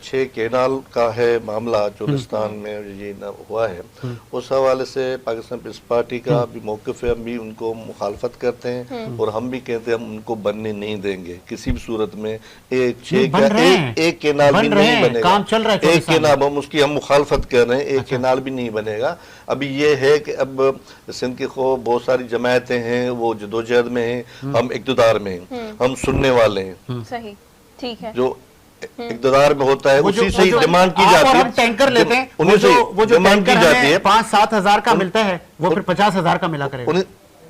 6 کینال کا ہے معاملہ چولستان میں یہ ہوا ہے، اس حوالے سے پاکستان پیپلز پارٹی کا بھی موقف ہے. ہم بھی ان کو مخالفت کرتے ہیں اور ہم بھی کہتے ہیں ہم ان کو بننے نہیں دیں گے کسی بھی صورت میں. ایک کینال بھی نہیں بنے گا، ایک کینال اس کی ہم مخالفت کر رہے ہیں، ایک کینال بھی نہیں بنے گا. ابھی یہ ہے کہ اب سندھ کے بہت ساری جماعتیں ہیں وہ جدوجہد میں ہیں، ہم اقتدار میں ہیں، ہم سننے والے ہیں. صحیح، ٹھیک ہے. جو اقتدار میں ہوتا ہے اسی سے ہی ڈیمانڈ کی جاتی ہے. ہم ٹینکر لیتے ہیں، وہ جو ڈیمانڈ کی جاتی ہے 5-7 ہزار کا ملتا ہے وہ پھر 50 ہزار کا ملا کرے گا.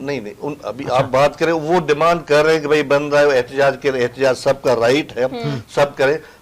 نہیں ابھی آپ بات کریں وہ ڈیمانڈ کر رہے ہیں کہ بھائی بن رہا ہے احتجاج کرے، احتجاج سب کا رائٹ ہے، سب کریں.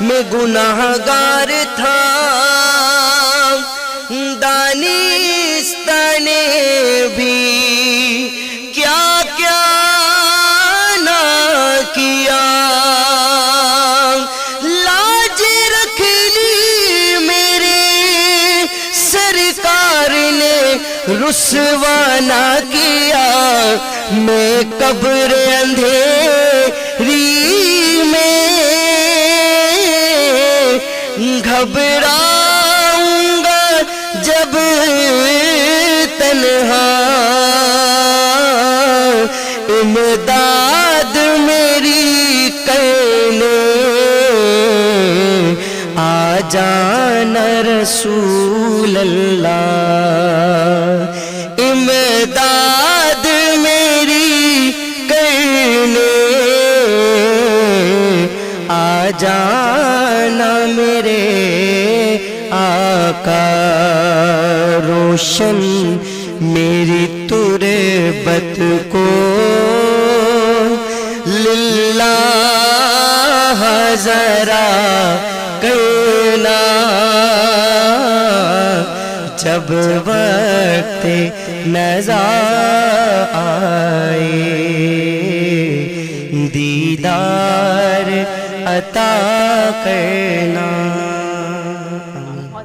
میں گناہگار تھا، دانستہ نے بھی کیا کیا نہ کیا، لاج رکھ لی میرے سرکار نے رسوا نہ کیا، میں قبر اندھیری میں گھبراؤں گا جب تنہا، امداد میری کرنے آ جانا رسول اللہ، امداد میری کرنے آ جانا میرے آقا، روشن میری تربت کو للہ ذرا کرنا، جب وقت نظر آئے دیدار عطا کرنا۔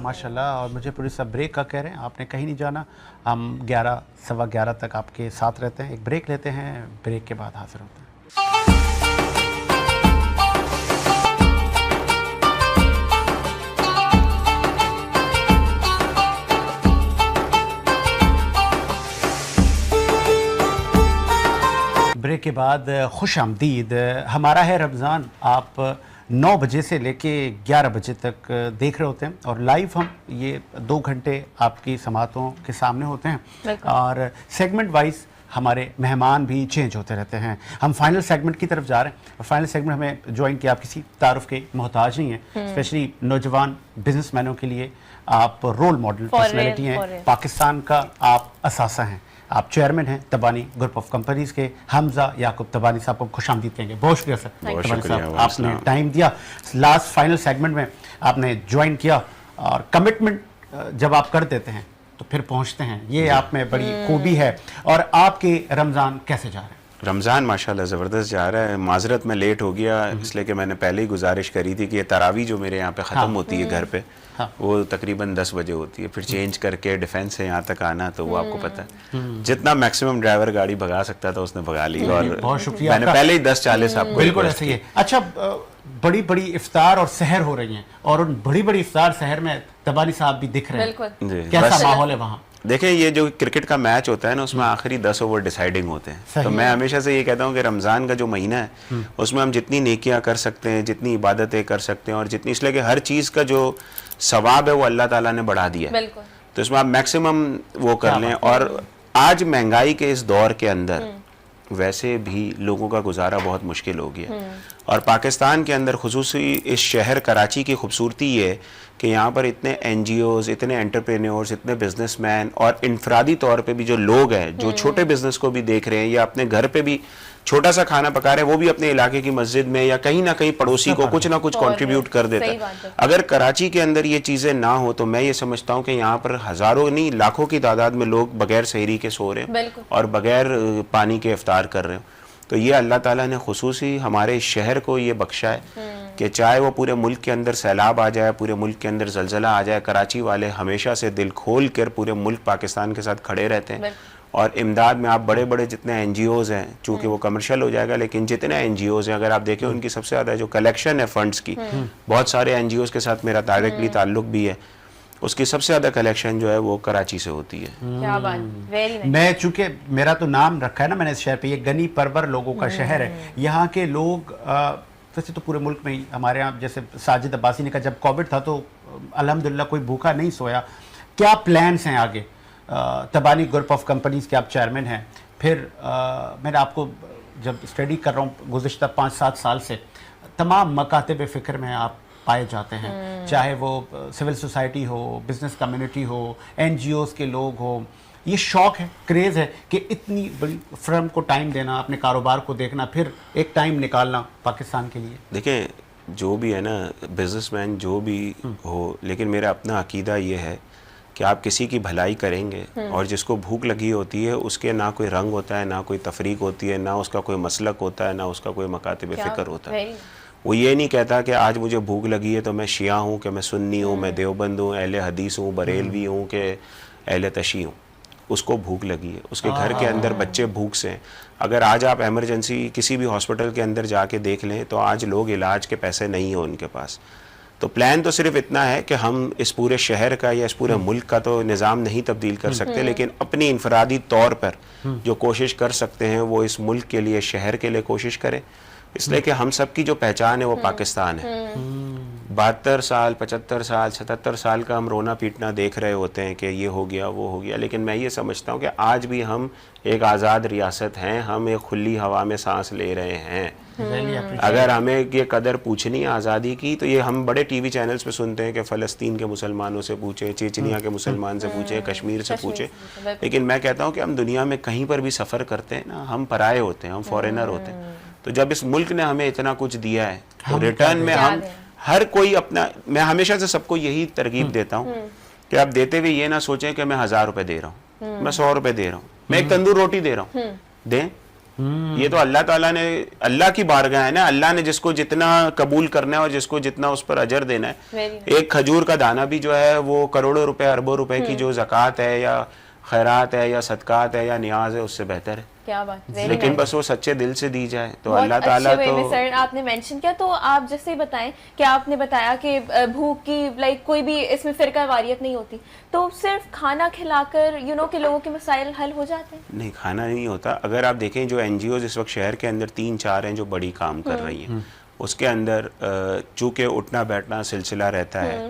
ماشاءاللہ، اور مجھے پولیس صاحب بریک کا کہہ رہے ہیں، آپ نے کہیں نہیں جانا، ہم 11 سوا 11 تک آپ کے ساتھ رہتے ہیں۔ ایک بریک لیتے ہیں، بریک کے بعد حاضر ہوتے ہیں۔ بریک کے بعد خوش آمدید۔ ہمارا ہے رمضان آپ 9 بجے سے لے کے 11 بجے تک دیکھ رہے ہوتے ہیں، اور لائیو ہم یہ 2 گھنٹے آپ کی سماعتوں کے سامنے ہوتے ہیں، اور سیگمنٹ وائز ہمارے مہمان بھی چینج ہوتے رہتے ہیں۔ ہم فائنل سیگمنٹ کی طرف جا رہے ہیں، اور فائنل سیگمنٹ ہمیں جوائن کیا، آپ کسی تعارف کے محتاج نہیں ہیں، اسپیشلی نوجوان بزنس مینوں کے لیے آپ رول ماڈل پرسنالٹی ہیں، پاکستان کا آپ اثاثہ ہیں، آپ چیئرمین ہیں تبانی گروپ آف کمپنیز کے۔ حمزہ یعقوب تبانی صاحب کو خوش آمدید کہیں گے، بہت شکریہ سر، تبانی صاحب آپ نے ٹائم دیا، لاسٹ فائنل سیگمنٹ میں آپ نے جوائن کیا، اور کمٹمنٹ جب آپ کر دیتے ہیں تو پھر پہنچتے ہیں، یہ آپ میں بڑی خوبی ہے۔ اور آپ کے رمضان کیسے جا رہے ہیں؟ رمضان ماشاءاللہ زبردست جا رہا ہے۔ معذرت میں لیٹ ہو گیا اس لیے کہ میں نے پہلے ہی گزارش کری تھی کہ یہ تراویح جو میرے یہاں پہ ختم ہوتی ہے گھر پہ، وہ تقریباً 10 بجے ہوتی ہے، پھر چینج کر کے ڈیفینس سے یہاں تک آنا، تو وہ آپ کو پتہ ہے جتنا میکسیمم ڈرائیور گاڑی بھگا سکتا تھا اس نے بھگا لی، اور بہت شکریہ، میں نے پہلے ہی 10:40 آپ کو بالکل ایسے ہی ہے۔ اچھا، بڑی بڑی افطار اور سحر ہو رہی ہیں، اور ان بڑی بڑی افطار سحر میں تبانی صاحب بھی دکھ رہے ہیں، کیسا ماحول ہے وہاں؟ دیکھیں، یہ جو کرکٹ کا میچ ہوتا ہے نا، اس میں آخری 10 اوور ڈیسائیڈنگ ہوتے ہیں، تو میں ہمیشہ سے یہ کہتا ہوں کہ رمضان کا جو مہینہ ہے اس میں ہم جتنی نیکیاں کر سکتے ہیں، جتنی عبادتیں کر سکتے ہیں، اور جتنی، اس لیے کہ ہر چیز کا جو ثواب ہے وہ اللہ تعالیٰ نے بڑھا دیا ہے، تو اس میں آپ میکسیمم وہ کر لیں۔ اور آج مہنگائی کے اس دور کے اندر ویسے بھی لوگوں کا گزارا بہت مشکل ہو گیا، اور پاکستان کے اندر خصوصی اس شہر کراچی کی خوبصورتی یہ ہے کہ یہاں پر اتنے این جی اوز، اتنے انٹرپرینیورز، اتنے بزنس مین، اور انفرادی طور پہ بھی جو لوگ ہیں جو چھوٹے بزنس کو بھی دیکھ رہے ہیں، یا اپنے گھر پہ بھی چھوٹا سا کھانا پکا رہے ہیں، وہ بھی اپنے علاقے کی مسجد میں یا کہیں نہ کہیں پڑوسی کو کچھ نہ کچھ کنٹریبیوٹ کر دیتا ہے۔ اگر کراچی کے اندر یہ چیزیں نہ ہو تو میں یہ سمجھتا ہوں کہ یہاں پر ہزاروں نہیں لاکھوں کی تعداد میں لوگ بغیر سحری کے سو رہے ہیں اور بغیر پانی کے افطار کر رہے ہیں۔ تو یہ اللہ تعالیٰ نے خصوصی ہمارے شہر کو یہ بخشا ہے کہ چاہے وہ پورے ملک کے اندر سیلاب آ جائے، پورے ملک کے اندر زلزلہ آ جائے، کراچی والے ہمیشہ سے دل کھول کر پورے ملک پاکستان کے ساتھ کھڑے رہتے ہیں، اور امداد میں آپ بڑے بڑے جتنے این جی اوز ہیں، چونکہ وہ کمرشل ہو جائے گا، لیکن جتنے این جی اوز ہیں اگر آپ دیکھیں ان کی سب سے زیادہ جو کلیکشن ہے فنڈز کی، بہت سارے این جی اوز کے ساتھ میرا ڈائریکٹلی تعلق بھی ہے، اس کی سب سے زیادہ کلیکشن جو ہے وہ کراچی سے ہوتی ہے۔ میں چونکہ میرا تو نام رکھا ہے نا میں نے اس شہر پہ، یہ غنی پرور لوگوں کا شہر ہے، یہاں کے لوگ ویسے تو پورے ملک میں ہی، ہمارے یہاں جیسے ساجد عباسی نے کہا جب کووڈ تھا تو الحمدللہ کوئی بھوکا نہیں سویا۔ کیا پلانس ہیں آگے؟ تبانی گروپ آف کمپنیز کے آپ چیئرمین ہیں، پھر میں نے آپ کو جب اسٹڈی کر رہا ہوں گزشتہ 5-7 سال سے، تمام مکاتب فکر میں آپ پائے جاتے ہیں، چاہے وہ سول سوسائٹی ہو، بزنس کمیونٹی ہو، این جی اوز کے لوگ ہو۔ یہ شوق ہے، کریز ہے کہ اتنی بڑی فرم کو ٹائم دینا، اپنے کاروبار کو دیکھنا، پھر ایک ٹائم نکالنا پاکستان کے لیے۔ دیکھیں، جو بھی ہے نا بزنس مین جو بھی ہو، لیکن میرا اپنا عقیدہ یہ ہے کہ آپ کسی کی بھلائی کریں گے اور جس کو بھوک لگی ہوتی ہے اس کے نہ کوئی رنگ ہوتا ہے، نہ کوئی تفریق ہوتی ہے، نہ اس کا کوئی مسلک ہوتا ہے، نہ اس کا کوئی مکاتب فکر ہوتا ہے. وہ یہ نہیں کہتا کہ آج مجھے بھوک لگی ہے تو میں شیعہ ہوں، کہ میں سنی ہوں، میں دیوبند ہوں، اہل حدیث ہوں، بریلوی ہوں، کہ اہل تشیع ہوں. اس کو بھوک لگی ہے، اس کے گھر کے اندر بچے بھوک سے ہیں. اگر آج آپ ایمرجنسی کسی بھی ہاسپٹل کے اندر جا کے دیکھ لیں تو آج لوگ علاج کے پیسے نہیں ہیں ان کے پاس. تو پلان تو صرف اتنا ہے کہ ہم اس پورے شہر کا یا اس پورے ملک کا تو نظام نہیں تبدیل کر سکتے، لیکن اپنی انفرادی طور پر جو کوشش کر سکتے ہیں وہ اس ملک کے لیے، شہر کے لیے کوشش کریں. اس لیے کہ ہم سب کی جو پہچان ہے وہ پاکستان ہے. 72 سال 75 سال 77 سال کا ہم رونا پیٹنا دیکھ رہے ہوتے ہیں کہ یہ ہو گیا وہ ہو گیا، لیکن میں یہ سمجھتا ہوں کہ آج بھی ہم ایک آزاد ریاست ہیں، ہم ایک کھلی ہوا میں سانس لے رہے ہیں. اگر ہمیں یہ قدر پوچھنی ہے آزادی کی تو یہ ہم بڑے ٹی وی چینلز پہ سنتے ہیں کہ فلسطین کے مسلمانوں سے پوچھیں، چیچنیا کے مسلمان سے پوچھیں، کشمیر سے پوچھیں. لیکن میں کہتا ہوں کہ ہم دنیا میں کہیں پر بھی سفر کرتے ہیں نا، ہم پرائے ہوتے ہیں، ہم فورینر ہوتے ہیں. تو جب اس ملک نے ہمیں اتنا کچھ دیا ہے تو ریٹرن میں ہم ہر کوئی اپنا، میں ہمیشہ سے سب کو یہی ترغیب دیتا ہوں کہ آپ دیتے ہوئے یہ نہ سوچیں کہ میں 1000 روپے دے رہا ہوں، میں 100 روپے دے رہا ہوں، میں ایک تندور روٹی دے رہا ہوں، دیں. یہ تو اللہ تعالیٰ نے، اللہ کی بارگاہ ہے نا، اللہ نے جس کو جتنا قبول کرنا ہے اور جس کو جتنا اس پر اجر دینا ہے. ایک کھجور کا دانہ بھی جو ہے وہ کروڑوں روپے اربوں روپے کی جو زکوٰۃ ہے یا خیرات ہے یا صدقات ہے یا نیاز ہے اس سے بہتر ہے. کیا بات، لیکن بس وہ سچے دل سے دی جائے تو اللہ تعالیٰ تو. سر آپ نے مینشن کیا تو آپ جیسے ہی بتائیں کہ آپ نے بتایا کہ بھوک کی لائک کوئی بھی اس میں فرقہ واریت نہیں ہوتی، تو صرف کھانا کھلا کر کہ لوگوں کے مسائل حل ہو جاتے ہیں؟ نہیں، کھانا نہیں ہوتا. اگر آپ دیکھیں جو این جی اوز اس وقت شہر کے اندر 3-4 ہیں جو بڑی کام کر رہی ہیں، اس کے اندر چونکہ اٹھنا بیٹھنا سلسلہ رہتا ہے.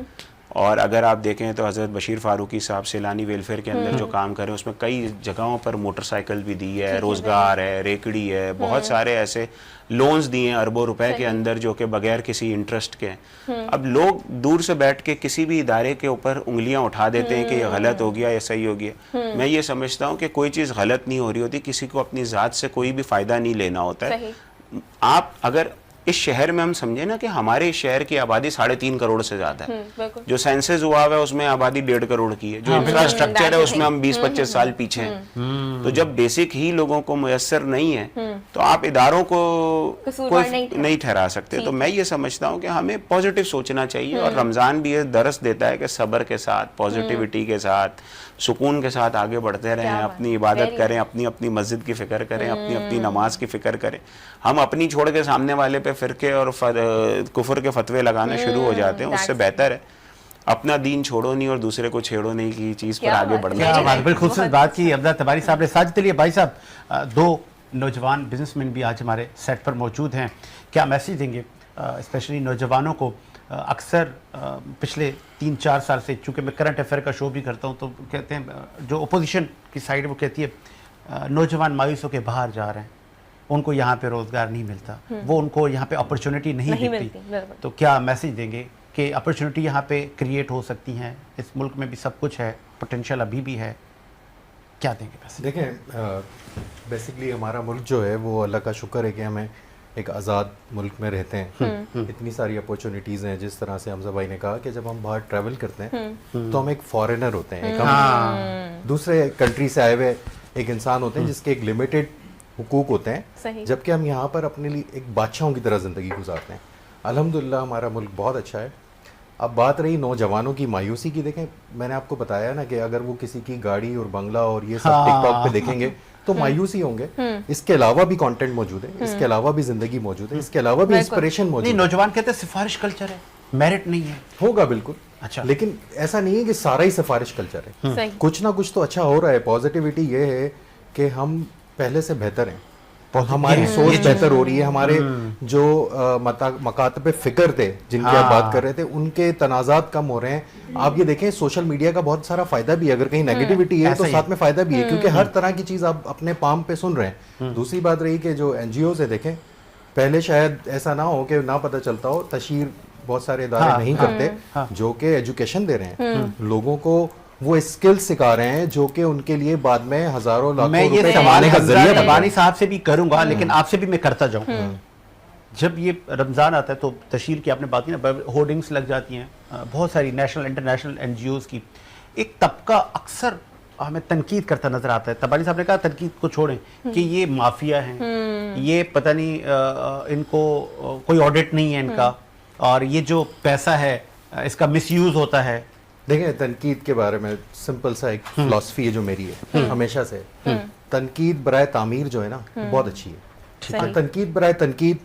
اور اگر آپ دیکھیں تو حضرت بشیر فاروقی صاحب سیلانی ویلفیئر کے اندر جو کام کریں اس میں کئی جگہوں پر موٹر سائیکل بھی دی ہے، روزگار ہے، ریکڑی ہے، بہت سارے ایسے لونز دیے ہیں اربوں روپے کے اندر جو کہ بغیر کسی انٹرسٹ کے. اب لوگ دور سے بیٹھ کے کسی بھی ادارے کے اوپر انگلیاں اٹھا دیتے ہیں کہ یہ غلط ہو گیا یا صحیح ہو گیا. میں یہ سمجھتا ہوں کہ کوئی چیز غلط نہیں ہو رہی ہوتی، کسی کو اپنی ذات سے کوئی بھی فائدہ نہیں لینا ہوتا ہے. آپ اگر اس شہر میں ہم سمجھیں نا کہ ہمارے شہر کی آبادی 3.5 کروڑ سے زیادہ ہے، جو سینسز ہوا ہے اس میں آبادی 1.5 کروڑ کی ہے، جو انفراسٹرکچر ہے اس میں ہم 20-25 سال پیچھے ہیں. تو جب بیسک ہی لوگوں کو میسر نہیں ہے تو آپ اداروں کو کوئی نہیں ٹھہرا سکتے. تو میں یہ سمجھتا ہوں کہ ہمیں پازیٹیو سوچنا چاہیے، اور رمضان بھی یہ درس دیتا ہے کہ صبر کے ساتھ، پازیٹیوٹی کے ساتھ، سکون کے ساتھ آگے بڑھتے رہیں، اپنی عبادت کریں، اپنی مسجد کی فکر کریں، اپنی نماز کی فکر کریں. ہم اپنی چھوڑ کے سامنے والے پہ فرقے اور کفر کے فتوے لگانا شروع ہو جاتے ہیں. اس سے بہتر ہے اپنا دین چھوڑو نہیں اور دوسرے کو چھیڑو نہیں کی چیز پر آگے بڑھنا چاہیے. بالکل خوبصورت بات کی عبداللہ تباری صاحب نے. ساجد علی بھائی صاحب، 2 نوجوان بزنس مین بھی آج ہمارے سیٹ پر موجود ہیں، کیا میسیج دیں گے اسپیشلی نوجوانوں کو؟ اکثر پچھلے 3-4 سال سے، چونکہ میں کرنٹ افیئر کا شو بھی کرتا ہوں، تو کہتے ہیں جو اپوزیشن کی سائڈ وہ کہتی ہے نوجوان مایوس ہو کے باہر جا رہے ہیں، ان کو یہاں پہ روزگار نہیں ملتا، وہ ان کو یہاں پہ اپرچونٹی نہیں ملتی. تو کیا میسیج دیں گے کہ اپرچونٹی یہاں پہ کریٹ ہو سکتی ہیں؟ اس ملک میں بھی سب کچھ ہے، پوٹینشیل ابھی بھی ہے، کیا دیں گے میسیج؟ دیکھیں، بیسکلی ہمارا ملک جو ہے وہ اللہ کا شکر ہے کہ ہمیں ایک آزاد ملک میں رہتے ہیں. اتنی ساری اپورچونیٹیز ہیں، جس طرح سے حمزہ بھائی نے کہا کہ جب ہم باہر ٹریول کرتے ہیں تو ہم ایک فارینر ہوتے ہیں، ایک ہم دوسرے کنٹری سے آئے ہوئے ایک انسان ہوتے ہیں جس کے ایک لمیٹڈ حقوق ہوتے ہیں، جبکہ ہم یہاں پر اپنے لیے ایک بادشاہوں کی طرح زندگی گزارتے ہیں. الحمدللہ ہمارا ملک بہت اچھا ہے. اب بات رہی نوجوانوں کی مایوسی کی، دیکھیں میں نے آپ کو بتایا نا کہ اگر وہ کسی کی گاڑی اور بنگلہ اور یہ سب ٹک ٹاک پہ دیکھیں گے تو مایوسی ہوں گے. اس کے علاوہ بھی کانٹینٹ موجود ہے، اس کے علاوہ بھی زندگی موجود ہے، اس کے علاوہ بھی انسپریشن موجود ہے. نوجوان کہتے ہیں سفارش کلچر ہے، میرٹ نہیں ہے. ہوگا بالکل. اچھا، لیکن ایسا نہیں ہے کہ سارا ہی سفارش کلچر ہے. کچھ نہ کچھ تو اچھا ہو رہا ہے. پازیٹیوٹی یہ ہے کہ ہم پہلے سے بہتر ہیں، ہماری سوچ بہتر ہو رہی ہے. ہمارے جو مکاتب فکر تھے جن کی آپ بات کر رہے تھے، ان کے تنازعات کم ہو رہے ہیں. آپ یہ دیکھیں سوشل میڈیا کا بہت سارا فائدہ بھی ہے، اگر کہیں نیگیٹیوٹی ہے تو ساتھ میں فائدہ بھی ہے، کیونکہ ہر طرح کی چیز آپ اپنے پام پہ سن رہے ہیں. دوسری بات رہی کہ جو این جی اوز ہے، دیکھیں پہلے شاید ایسا نہ ہو کہ نہ پتہ چلتا ہو، تشہیر بہت سارے ادارے نہیں کرتے جو کہ ایجوکیشن دے رہے ہیں لوگوں کو، وہ اسکل سکھا رہے ہیں جو کہ ان کے لیے بعد میں ہزاروں لاکھوں روپے کمانے کا ذریعہ. ربانی صاحب سے بھی کروں گا، لیکن آپ سے بھی میں کرتا جاؤں. جب یہ رمضان آتا ہے تو تشہیر کی آپ نے بات کی نا, ہورڈنگس لگ جاتی ہیں بہت ساری نیشنل انٹرنیشنل NGOs کی. ایک طبقہ اکثر ہمیں تنقید کرتا نظر آتا ہے. تبانی صاحب نے کہا تنقید کو چھوڑیں کہ یہ مافیا ہیں, یہ پتہ نہیں ان کو کوئی آڈٹ نہیں ہے ان کا, اور یہ جو پیسہ ہے اس کا مس یوز ہوتا ہے. دیکھیں تنقید کے بارے میں سمپل سا ایک فلسفی ہے جو میری ہے ہمیشہ سے, تنقید برائے تعمیر جو ہے نا بہت اچھی ہے. تنقید برائے تنقید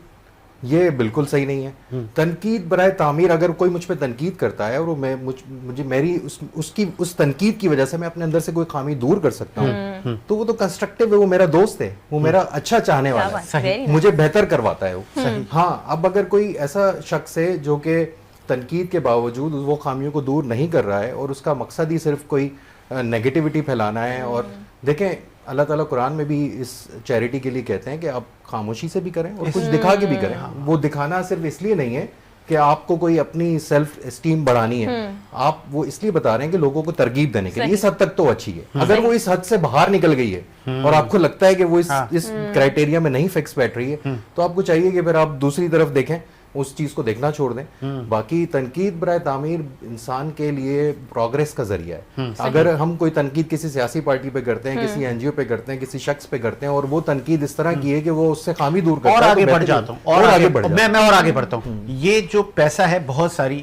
یہ بالکل صحیح نہیں ہے. تنقید برائے تعمیر, اگر کوئی مجھ پہ تنقید کرتا ہے اور مجھے میری اس تنقید کی وجہ سے میں اپنے اندر سے کوئی خامی دور کر سکتا ہوں تو وہ تو کنسٹرکٹیو ہے, وہ میرا دوست ہے, وہ میرا اچھا چاہنے والا ہے, مجھے بہتر کرواتا ہے وہ. ہاں اب اگر کوئی ایسا شخص ہے جو کہ تنقید کے باوجود وہ خامیوں کو دور نہیں کر رہا ہے اور اس کا مقصد ہی صرف کوئی نیگیٹیوٹی پھیلانا ہے, اور دیکھیں اللہ تعالیٰ قرآن میں بھی اس چیریٹی کے لیے کہتے ہیں کہ آپ خاموشی سے بھی کریں اور کچھ دکھا کے بھی کریں. وہ دکھانا صرف اس لیے نہیں ہے کہ آپ کو کوئی اپنی سیلف اسٹیم بڑھانی ہے, آپ وہ اس لیے بتا رہے ہیں کہ لوگوں کو ترغیب دینے کے لیے. اس حد تک تو اچھی ہے. اگر وہ اس حد سے باہر نکل گئی ہے اور آپ کو لگتا ہے کہ وہ اس کرائٹیریا میں نہیں فکس بیٹھ رہی ہے تو آپ کو چاہیے کہ پھر آپ دوسری طرف دیکھیں, اس چیز کو دیکھنا چھوڑ دیں. باقی تنقید برائے تعمیر انسان کے لیے پروگریس کا ذریعہ ہے. اگر ہم کوئی تنقید کسی سیاسی پارٹی پہ کرتے ہیں, کسی NGO پہ کرتے ہیں, کسی شخص پہ کرتے ہیں اور وہ تنقید اس طرح کی ہے کہ وہ اس سے خامی دور کرتا ہے, اور آگے بڑھ جاتا ہوں, اور آگے بڑھتا ہوں. یہ جو پیسہ ہے بہت ساری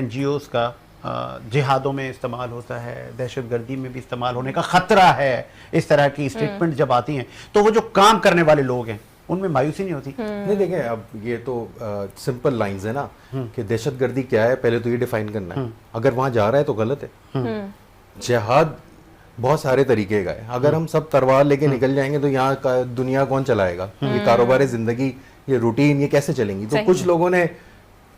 NGOs کا جہادوں میں استعمال ہوتا ہے, دہشت گردی میں بھی استعمال ہونے کا خطرہ ہے. اس طرح کی اسٹیٹمنٹ جب آتی ہیں تو وہ جو کام کرنے والے لوگ ہیں ان میں مایوسی نہیں ہوتی؟ نہیں دیکھیں اب یہ تو سمپل لائنز ہے نا کہ دہشت گردی کیا ہے پہلے تو یہ ڈیفائن کرنا ہے. اگر وہاں جا رہا ہے تو غلط ہے. جہاد بہت سارے طریقے کا ہے. اگر ہم سب تلوار لے کے نکل جائیں گے تو یہاں دنیا کون چلائے گا؟ یہ کاروبار زندگی, یہ روٹین, یہ کیسے چلیں گی؟ تو کچھ لوگوں نے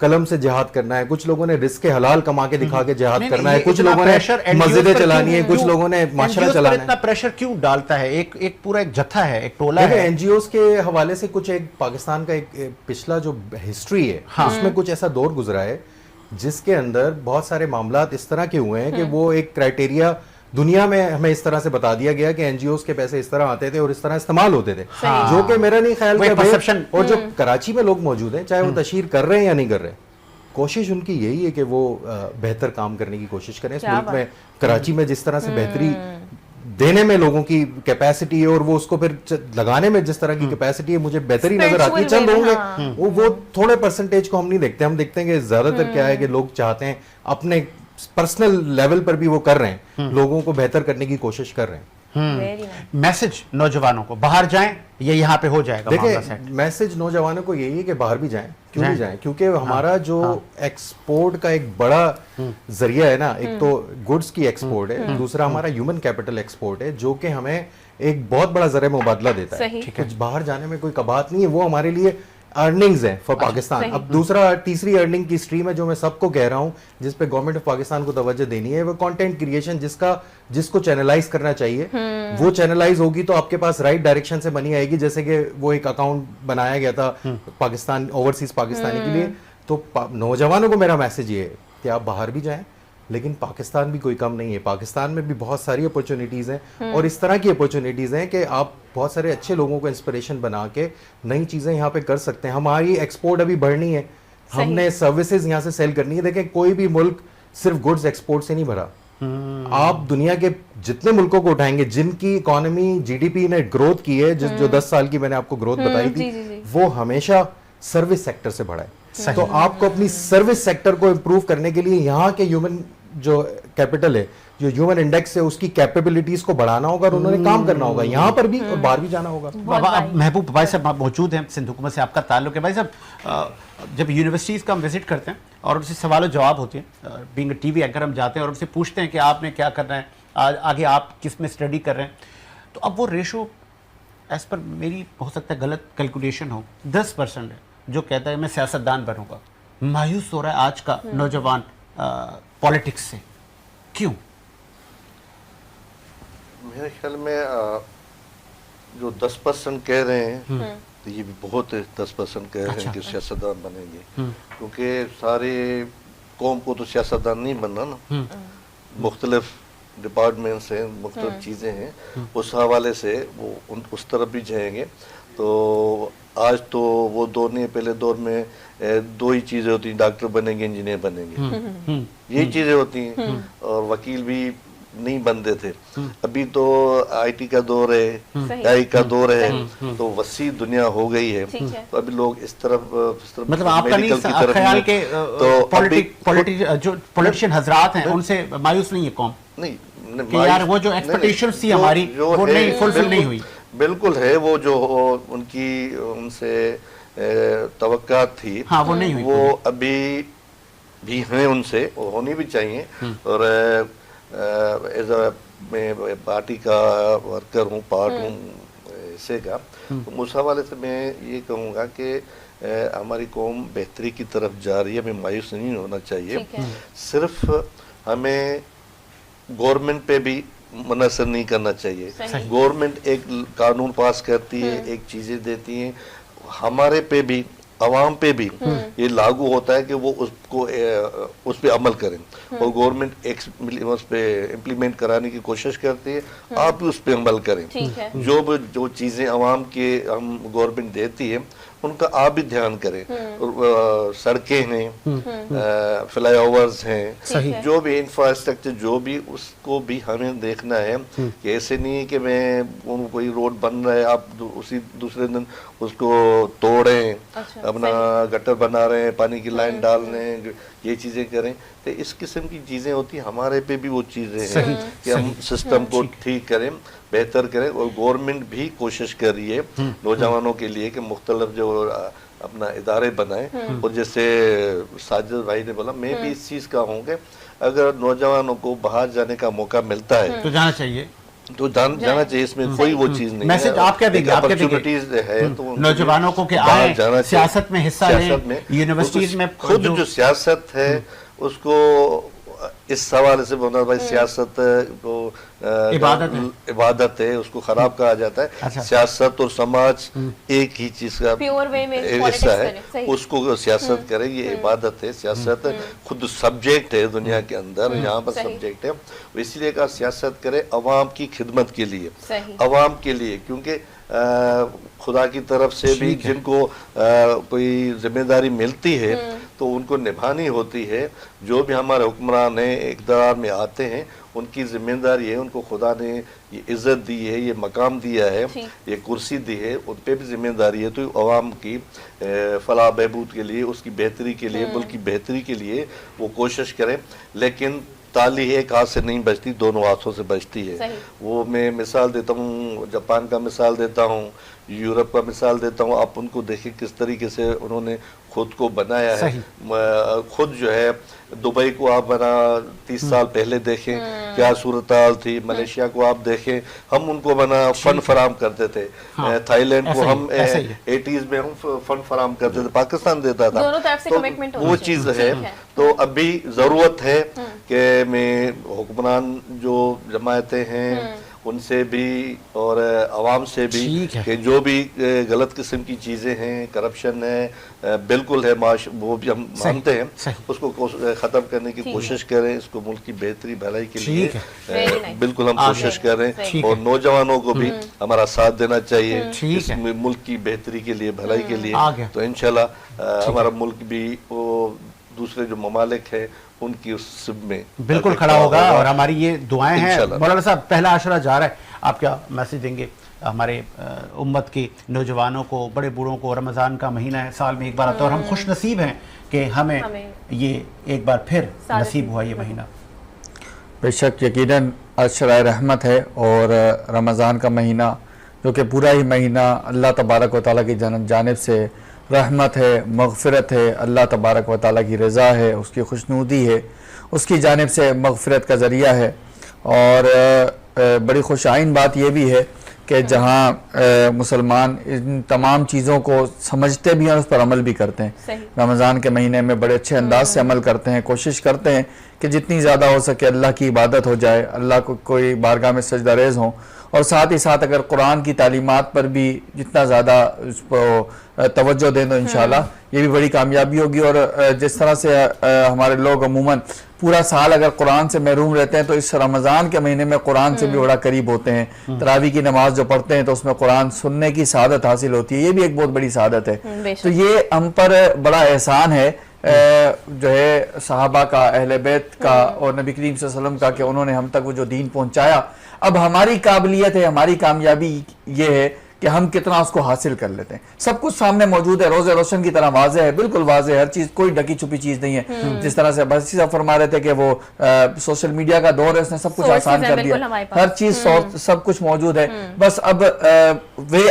قلم سے جہاد کرنا ہے, کچھ لوگوں نے رزق حلال کما کے دکھا کے جہاد کرنا ہے, کچھ لوگوں نے مسجدیں چلانی ہے, کچھ لوگوں نے معاشرہ چلانا ہے. اتنا پریشر کیوں ڈالتا ہے ایک پورا ایک جتھا ہے, ایک ٹولہ ہے؟ NGOs کے حوالے سے کچھ ایک پاکستان کا ایک پچھلا جو ہسٹری ہے اس میں کچھ ایسا دور گزرا ہے جس کے اندر بہت سارے معاملات اس طرح کے ہوئے ہیں کہ وہ ایک کرائٹیریا دنیا میں ہمیں اس طرح سے بتا دیا گیا کہ NGOs کے پیسے اس طرح آتے تھے اور اس طرح استعمال ہوتے تھے, جو کہ میرا نہیں خیال کہ, اور جو کراچی میں لوگ موجود ہیں چاہے وہ تشہیر کر رہے ہیں یا نہیں کر رہے, کوشش ان کی یہی ہے کہ وہ بہتر کام کرنے کی کوشش کریں. اس ملک میں کراچی میں جس طرح سے بہتری دینے میں لوگوں کی کیپیسٹی ہے اور وہ اس کو پھر لگانے میں جس طرح کی کیپیسٹی ہے مجھے بہتری نظر آتی ہے. چند ہوں گے وہ تھوڑے پرسنٹیج کو ہم نہیں دیکھتے, ہم دیکھتے ہیں کہ زیادہ تر کیا ہے کہ لوگ چاہتے ہیں اپنے پرسنل لیول پر بھی وہ کر رہے ہیں, لوگوں کو بہتر کرنے کی کوشش کر رہے ہیں. میسج نوجوانوں کو باہر جائیں یا یہاں پہ ہو جائے گا؟ دیکھیں میسج نوجوانوں کو یہی ہے کہ باہر بھی جائیں. کیوں نہیں جائیں؟ کیونکہ ہمارا جو ایکسپورٹ کا ایک بڑا ذریعہ ہے نا, ایک تو گڈز کی ایکسپورٹ ہے, دوسرا ہمارا ہیومن کیپٹل ایکسپورٹ ہے جو کہ ہمیں ایک بہت بڑا ذریعہ مبادلہ دیتا ہے. کچھ باہر جانے میں کوئی کبات نہیں ہے, وہ ہمارے لیے ارننگز ہیں فار پاکستان. اب دوسرا تیسری ارننگ کی اسٹریم ہے جو میں سب کو کہہ رہا ہوں جس پہ گورنمنٹ آف پاکستان کو توجہ دینی ہے, وہ کانٹینٹ کریشن, جس کو چینلائز کرنا چاہیے. وہ چینلائز ہوگی تو آپ کے پاس رائٹ ڈائریکشن سے بنی آئے گی. جیسے کہ وہ ایک اکاؤنٹ بنایا گیا تھا پاکستان اوورسیز پاکستانی کے لیے. تو نوجوانوں کو میرا میسج یہ ہے کہ آپ باہر بھی جائیں, لیکن پاکستان بھی کوئی کم نہیں ہے. پاکستان میں بھی بہت ساری اپرچونیٹیز ہیں اور اس طرح کی اپرچونیٹیز ہیں کہ آپ بہت سارے اچھے لوگوں کو انسپریشن بنا کے نئی چیزیں یہاں پہ کر سکتے ہیں. ہماری ایکسپورٹ ابھی بڑھنی ہے, ہم نے سروسز یہاں سے سیل کرنی ہے. دیکھیں کوئی بھی ملک صرف گڈز ایکسپورٹ سے نہیں بھرا. آپ دنیا کے جتنے ملکوں کو اٹھائیں گے جن کی اکانومی GDP نے گروتھ کی ہے, جو 10 سال کی میں نے آپ کو گروتھ بتائی تھی, وہ ہمیشہ سروس سیکٹر سے بڑھا ہے. تو آپ کو اپنی سروس سیکٹر کو امپروو کرنے کے لیے یہاں کے ہیومن جو کیپٹل ہے, جو ہیومن انڈیکس ہے, اس کی کیپیبلٹیز کو بڑھانا ہوگا اور انہوں نے کام کرنا ہوگا یہاں پر بھی اور باہر بھی جانا ہوگا. محبوب بھائی صاحب موجود ہیں, سندھ حکومت سے آپ کا تعلق ہے. بھائی صاحب جب یونیورسٹیز کا ہم وزٹ کرتے ہیں اور ان سے سوال و جواب ہوتے ہیں, بینگ اے TV اینکر ہم جاتے ہیں اور ان سے پوچھتے ہیں کہ آپ نے کیا کرنا ہے, آگے آپ کس میں اسٹڈی کر رہے ہیں, تو اب وہ ریشو ایز پر میری ہو سکتا ہے غلط کیلکولیشن ہو 10% ہے جو کہتا ہے میں سیاستدان بنوں گا. مایوس ہو رہا ہے آج کا نوجوان پالیٹکس سے, کیوں؟ میرے خیال میں جو 10% کہہ رہے ہیں تو یہ بھی بہت 10% کہہ رہے ہیں کہ سیاستدان بنیں گے, کیونکہ سارے قوم کو تو سیاستدان نہیں بننا نا, مختلف ڈپارٹمنٹس ہیں, مختلف چیزیں ہیں, اس حوالے سے وہ اس طرف بھی جائیں گے. تو آج تو وہ دور نہیں ہے. پہلے دور میں 2 ہی چیزیں ہوتی ہیں, ڈاکٹر بنیں گے, انجینئر بنیں گے, یہی چیزیں ہوتی ہیں, اور وکیل بھی نہیں بنتے تھے. ابھی تو آئی ٹی کا دور ہے, AI کا دور ہے, تو وسیع دنیا ہو گئی ہے. تو ابھی لوگ اس طرف مطلب آپ کا نہیں خیال کہ جو پولیٹیشین حضرات ہیں ان سے مایوس نہیں ہے قوم؟ نہیں, کہ یار وہ جو ایکسپیکٹیشنز تھی ہماری وہ نہیں فلفل نہیں ہوئی. بالکل ہے, وہ جو ان سے توقعات تھی وہ نہیں ہوئی, وہ ابھی بھی ہیں, ان سے ہونی بھی چاہیے. اور ایز اے میں پارٹی کا ورکر ہوں, پارٹ ہوں حصے کا, تو اس حوالے سے میں یہ کہوں گا کہ ہماری قوم بہتری کی طرف جا رہی ہے, ہمیں مایوس نہیں ہونا چاہیے. صرف ہمیں گورنمنٹ پہ بھی منحصر نہیں کرنا چاہیے. گورنمنٹ ایک قانون پاس کرتی ہے, ایک چیزیں دیتی ہیں, ہمارے پہ بھی, عوام پہ بھی یہ لاگو ہوتا ہے کہ وہ اس پہ عمل کریں. اور گورنمنٹ اس پہ امپلیمنٹ کرانے کی کوشش کرتی ہے, آپ بھی اس پہ عمل کریں. جو چیزیں عوام کے ہم گورنمنٹ دیتی ہے ان کا آپ بھی دھیان کریں. سڑکیں ہیں, فلائی اوورز ہیں, جو بھی انفراسٹرکچر جو بھی, اس کو بھی ہمیں دیکھنا ہے. کہ ایسے نہیں ہے کہ میں کوئی روڈ بن رہا ہے آپ اسی دوسرے دن اس کو توڑیں, اپنا گٹر بنا رہے ہیں, پانی کی لائن ڈال رہے ہیں, یہ چیزیں کریں. تو اس قسم کی چیزیں ہوتی ہیں. ہمارے پہ بھی وہ چیزیں ہیں کہ ہم سسٹم کو ٹھیک کریں, بہتر کریں. اور گورنمنٹ بھی کوشش کر رہی ہے نوجوانوں کے لیے کہ مختلف جو اپنا ادارے بنائیں. اور جیسے ساجد بھائی نے بولا, میں بھی اس چیز کا ہوں کہ اگر نوجوانوں کو باہر جانے کا موقع ملتا ہے تو جانا چاہیے, تو جانا چاہیے. اس میں کوئی وہ چیز نہیں ہے. میسج آپ کیا دیں گے, اپرچونٹیز ہے تو نوجوانوں کو کہ آئیں, سیاست میں حصہ لیں, یونیورسٹیز میں. خود جو سیاست ہے اس کو اس حوالے سے بولنا بھائی سیاست عبادت ہے, اس کو خراب کہا جاتا ہے. سیاست اور سماج ایک ہی چیز کا حصہ ہے, اس کو سیاست کرے, یہ عبادت ہے. سیاست خود سبجیکٹ ہے دنیا کے اندر, یہاں پر سبجیکٹ ہے. اس لیے کہ سیاست کرے عوام کی خدمت کے لیے, عوام کے لیے. کیونکہ خدا کی طرف سے بھی جن کو کوئی ذمہ داری ملتی ہے تو ان کو نبھانی ہوتی ہے. جو بھی ہمارے حکمران ہیں, اقتدار میں آتے ہیں, ان کی ذمہ داری ہے, ان کو خدا نے یہ عزت دی ہے, یہ مقام دیا ہے, یہ کرسی دی ہے, ان پہ بھی ذمہ داری ہے. تو عوام کی فلاح بہبود کے لیے, اس کی بہتری کے لیے, ملک کی بہتری کے لیے وہ کوشش کریں. لیکن تالی ایک ہاتھ سے نہیں بجتی, دونوں ہاتھوں سے بجتی ہے. وہ میں مثال دیتا ہوں, جاپان کا مثال دیتا ہوں, یورپ کا مثال دیتا ہوں. آپ ان کو دیکھیں کس طریقے سے انہوں نے خود کو بنایا ہے. خود جو ہے دبئی کو آپ بنا 30 سال پہلے دیکھیں کیا صورتحال تھی. ملیشیا کو آپ دیکھیں, ہم ان کو بنا فنڈ فراہم کرتے تھے. تھائی لینڈ کو ہم 80s میں ہم فنڈ فراہم کرتے تھے, پاکستان دیتا تھا. تو وہ چیز ہے. تو ابھی ضرورت ہے کہ میں حکمران جو جماعتیں ہیں ان سے بھی اور عوام سے بھی کہ جو بھی غلط قسم کی چیزیں ہیں, کرپشن ہے, بالکل ہے, وہ بھی ہم مانتے ہیں, اس کو ختم کرنے کی کوشش کریں. اس کو ملک کی بہتری بھلائی کے لیے بالکل ہم کوشش کریں. اور نوجوانوں کو بھی ہمارا ساتھ دینا چاہیے اس ملک کی بہتری کے لیے, بھلائی کے لیے. تو انشاءاللہ ہمارا ملک بھی وہ دوسرے جو ممالک ہیں ان کی اس سب میں بالکل کھڑا ہوگا. اور ہماری یہ دعائیں ہیں. مولانا صاحب, پہلا عشرہ جا رہا ہے, آپ کیا میسج دیں گے ہمارے امت کے نوجوانوں کو, بڑے بوڑھوں کو؟ رمضان کا مہینہ ہے, سال میں ایک بار آتا ہے, اور ہم خوش نصیب ہیں کہ ہمیں یہ ایک بار پھر نصیب ہوا یہ مہینہ. بے شک یقیناً عشرہ رحمت ہے, اور رمضان کا مہینہ جو کہ پورا ہی مہینہ اللہ تبارک و تعالیٰ کی جانب سے رحمت ہے, مغفرت ہے, اللہ تبارک و تعالیٰ کی رضا ہے, اس کی خوشنودی ہے, اس کی جانب سے مغفرت کا ذریعہ ہے. اور بڑی خوش آئین بات یہ بھی ہے کہ جہاں مسلمان ان تمام چیزوں کو سمجھتے بھی ہیں اور اس پر عمل بھی کرتے ہیں. رمضان کے مہینے میں بڑے اچھے انداز سے عمل کرتے ہیں, کوشش کرتے ہیں کہ جتنی زیادہ ہو سکے اللہ کی عبادت ہو جائے, اللہ کو کوئی بارگاہ میں سجدہ ریز ہوں. اور ساتھ ہی ساتھ اگر قرآن کی تعلیمات پر بھی جتنا زیادہ اس کو توجہ دیں تو انشاءاللہ یہ بھی بڑی کامیابی ہوگی. اور جس طرح سے ہمارے لوگ عموماً پورا سال اگر قرآن سے محروم رہتے ہیں تو اس رمضان کے مہینے میں قرآن سے بھی بڑا قریب ہوتے ہیں. تراویح کی نماز جو پڑھتے ہیں تو اس میں قرآن سننے کی سعادت حاصل ہوتی ہے, یہ بھی ایک بہت بڑی سعادت ہے. تو یہ ہم پر بڑا احسان ہے جو ہے صحابہ کا, اہل بیت کا اور نبی کریم صلی اللہ علیہ وسلم کا, کہ انہوں نے ہم تک وہ جو دین پہنچایا. اب ہماری قابلیت ہے, ہماری کامیابی یہ ہے کہ ہم کتنا اس کو حاصل کر لیتے ہیں. سب کچھ سامنے موجود ہے, روز روشن کی طرح واضح ہے, بالکل واضح ہے, ہر چیز کوئی ڈکی چھپی چیز نہیں ہے. جس طرح سے بسی صاحب فرما رہے تھے کہ وہ سوشل میڈیا کا دور ہے, اس نے سب کچھ آسان کر دیا, ہر چیز سب کچھ موجود ہے. بس اب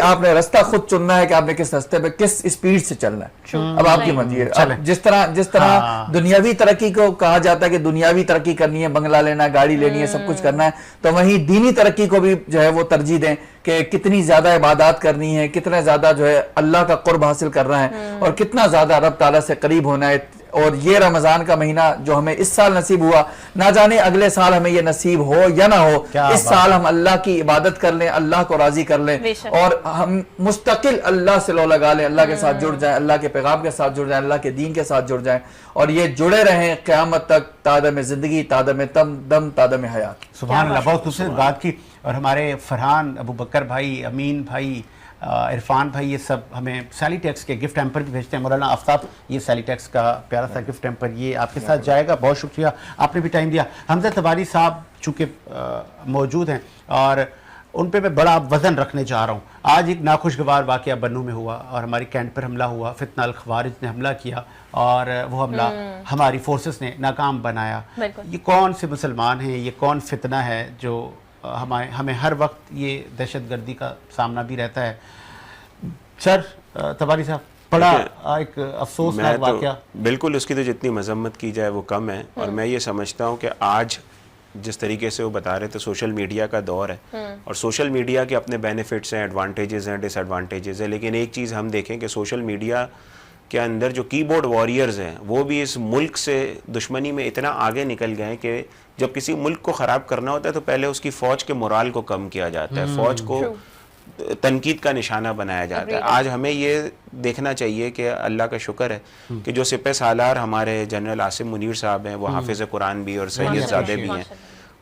آپ نے راستہ خود چننا ہے کہ آپ نے کس راستے پہ کس اسپیڈ سے چلنا ہے, اب آپ کی مرضی ہے. جس طرح دنیاوی ترقی کو کہا جاتا ہے کہ دنیاوی ترقی کرنی ہے, بنگلہ لینا ہے, گاڑی لینی ہے, سب کچھ کرنا ہے, تو وہیں دینی ترقی کو بھی جو ہے وہ ترجیح دیں کہ کتنی زیادہ عبادات کرنی ہے, کتنا زیادہ جو ہے اللہ کا قرب حاصل کرنا ہے, اور کتنا زیادہ رب تعالیٰ سے قریب ہونا ہے. اور یہ رمضان کا مہینہ جو ہمیں اس سال نصیب ہوا, نہ جانے اگلے سال ہمیں یہ نصیب ہو یا نہ ہو, اس سال ہم اللہ کی عبادت کر لیں, اللہ کو راضی کر لیں, اور ہم مستقل اللہ سے لو لگا لیں, اللہ کے ساتھ جڑ جائیں, اللہ کے پیغام کے ساتھ جڑ جائیں, اللہ کے دین کے ساتھ جڑ جائیں, اور یہ جڑے رہیں قیامت تک, تادم زندگی, تادم دم, تادم حیات. سبحان اللہ, بہت خوبصورت بات کی. اور ہمارے فرحان, ابو بکر بھائی, امین بھائی, عرفان بھائی, یہ سب ہمیں سیلی ٹیکس کے گفٹ ہیمپر بھی بھیجتے ہیں. مولانا آفتاب, یہ سیلی ٹیکس کا پیارا سا گفٹ ہیمپر یہ آپ کے ساتھ جائے گا. بہت شکریہ, آپ نے بھی ٹائم دیا. حمزہ تباری صاحب چونکہ موجود ہیں اور ان پہ میں بڑا وزن رکھنے جا رہا ہوں. آج ایک ناخوشگوار واقعہ بنو میں ہوا اور ہماری کینٹ پر حملہ ہوا. فتنہ الخوارج نے حملہ کیا اور وہ حملہ ہماری فورسز نے ناکام بنایا. یہ کون سے مسلمان ہیں, یہ کون فتنہ ہے جو ہمیں ہر وقت یہ دہشت گردی کا سامنا بھی رہتا ہے. سر تباری صاحب, بڑا ایک افسوسناک واقعہ. بالکل, اس کی تو جتنی مذمت کی جائے وہ کم ہے. اور میں یہ سمجھتا ہوں کہ آج جس طریقے سے وہ بتا رہے تھے سوشل میڈیا کا دور ہے, اور سوشل میڈیا کے اپنے بینیفٹس ہیں, ایڈوانٹیجز ہیں, ڈس ایڈوانٹیجز ہیں, لیکن ایک چیز ہم دیکھیں کہ سوشل میڈیا کے اندر جو کی بورڈ واریئرز ہیں وہ بھی اس ملک سے دشمنی میں اتنا آگے نکل گئے کہ جب کسی ملک کو خراب کرنا ہوتا ہے تو پہلے اس کی فوج کے مورال کو کم کیا جاتا ہے, فوج کو تنقید کا نشانہ بنایا جاتا ہے. آج ہمیں یہ دیکھنا چاہیے کہ اللہ کا شکر ہے کہ جو سپہ سالار ہمارے جنرل عاصم منیر صاحب ہیں, وہ حافظ قرآن بھی اور سید زادے بھی ہیں,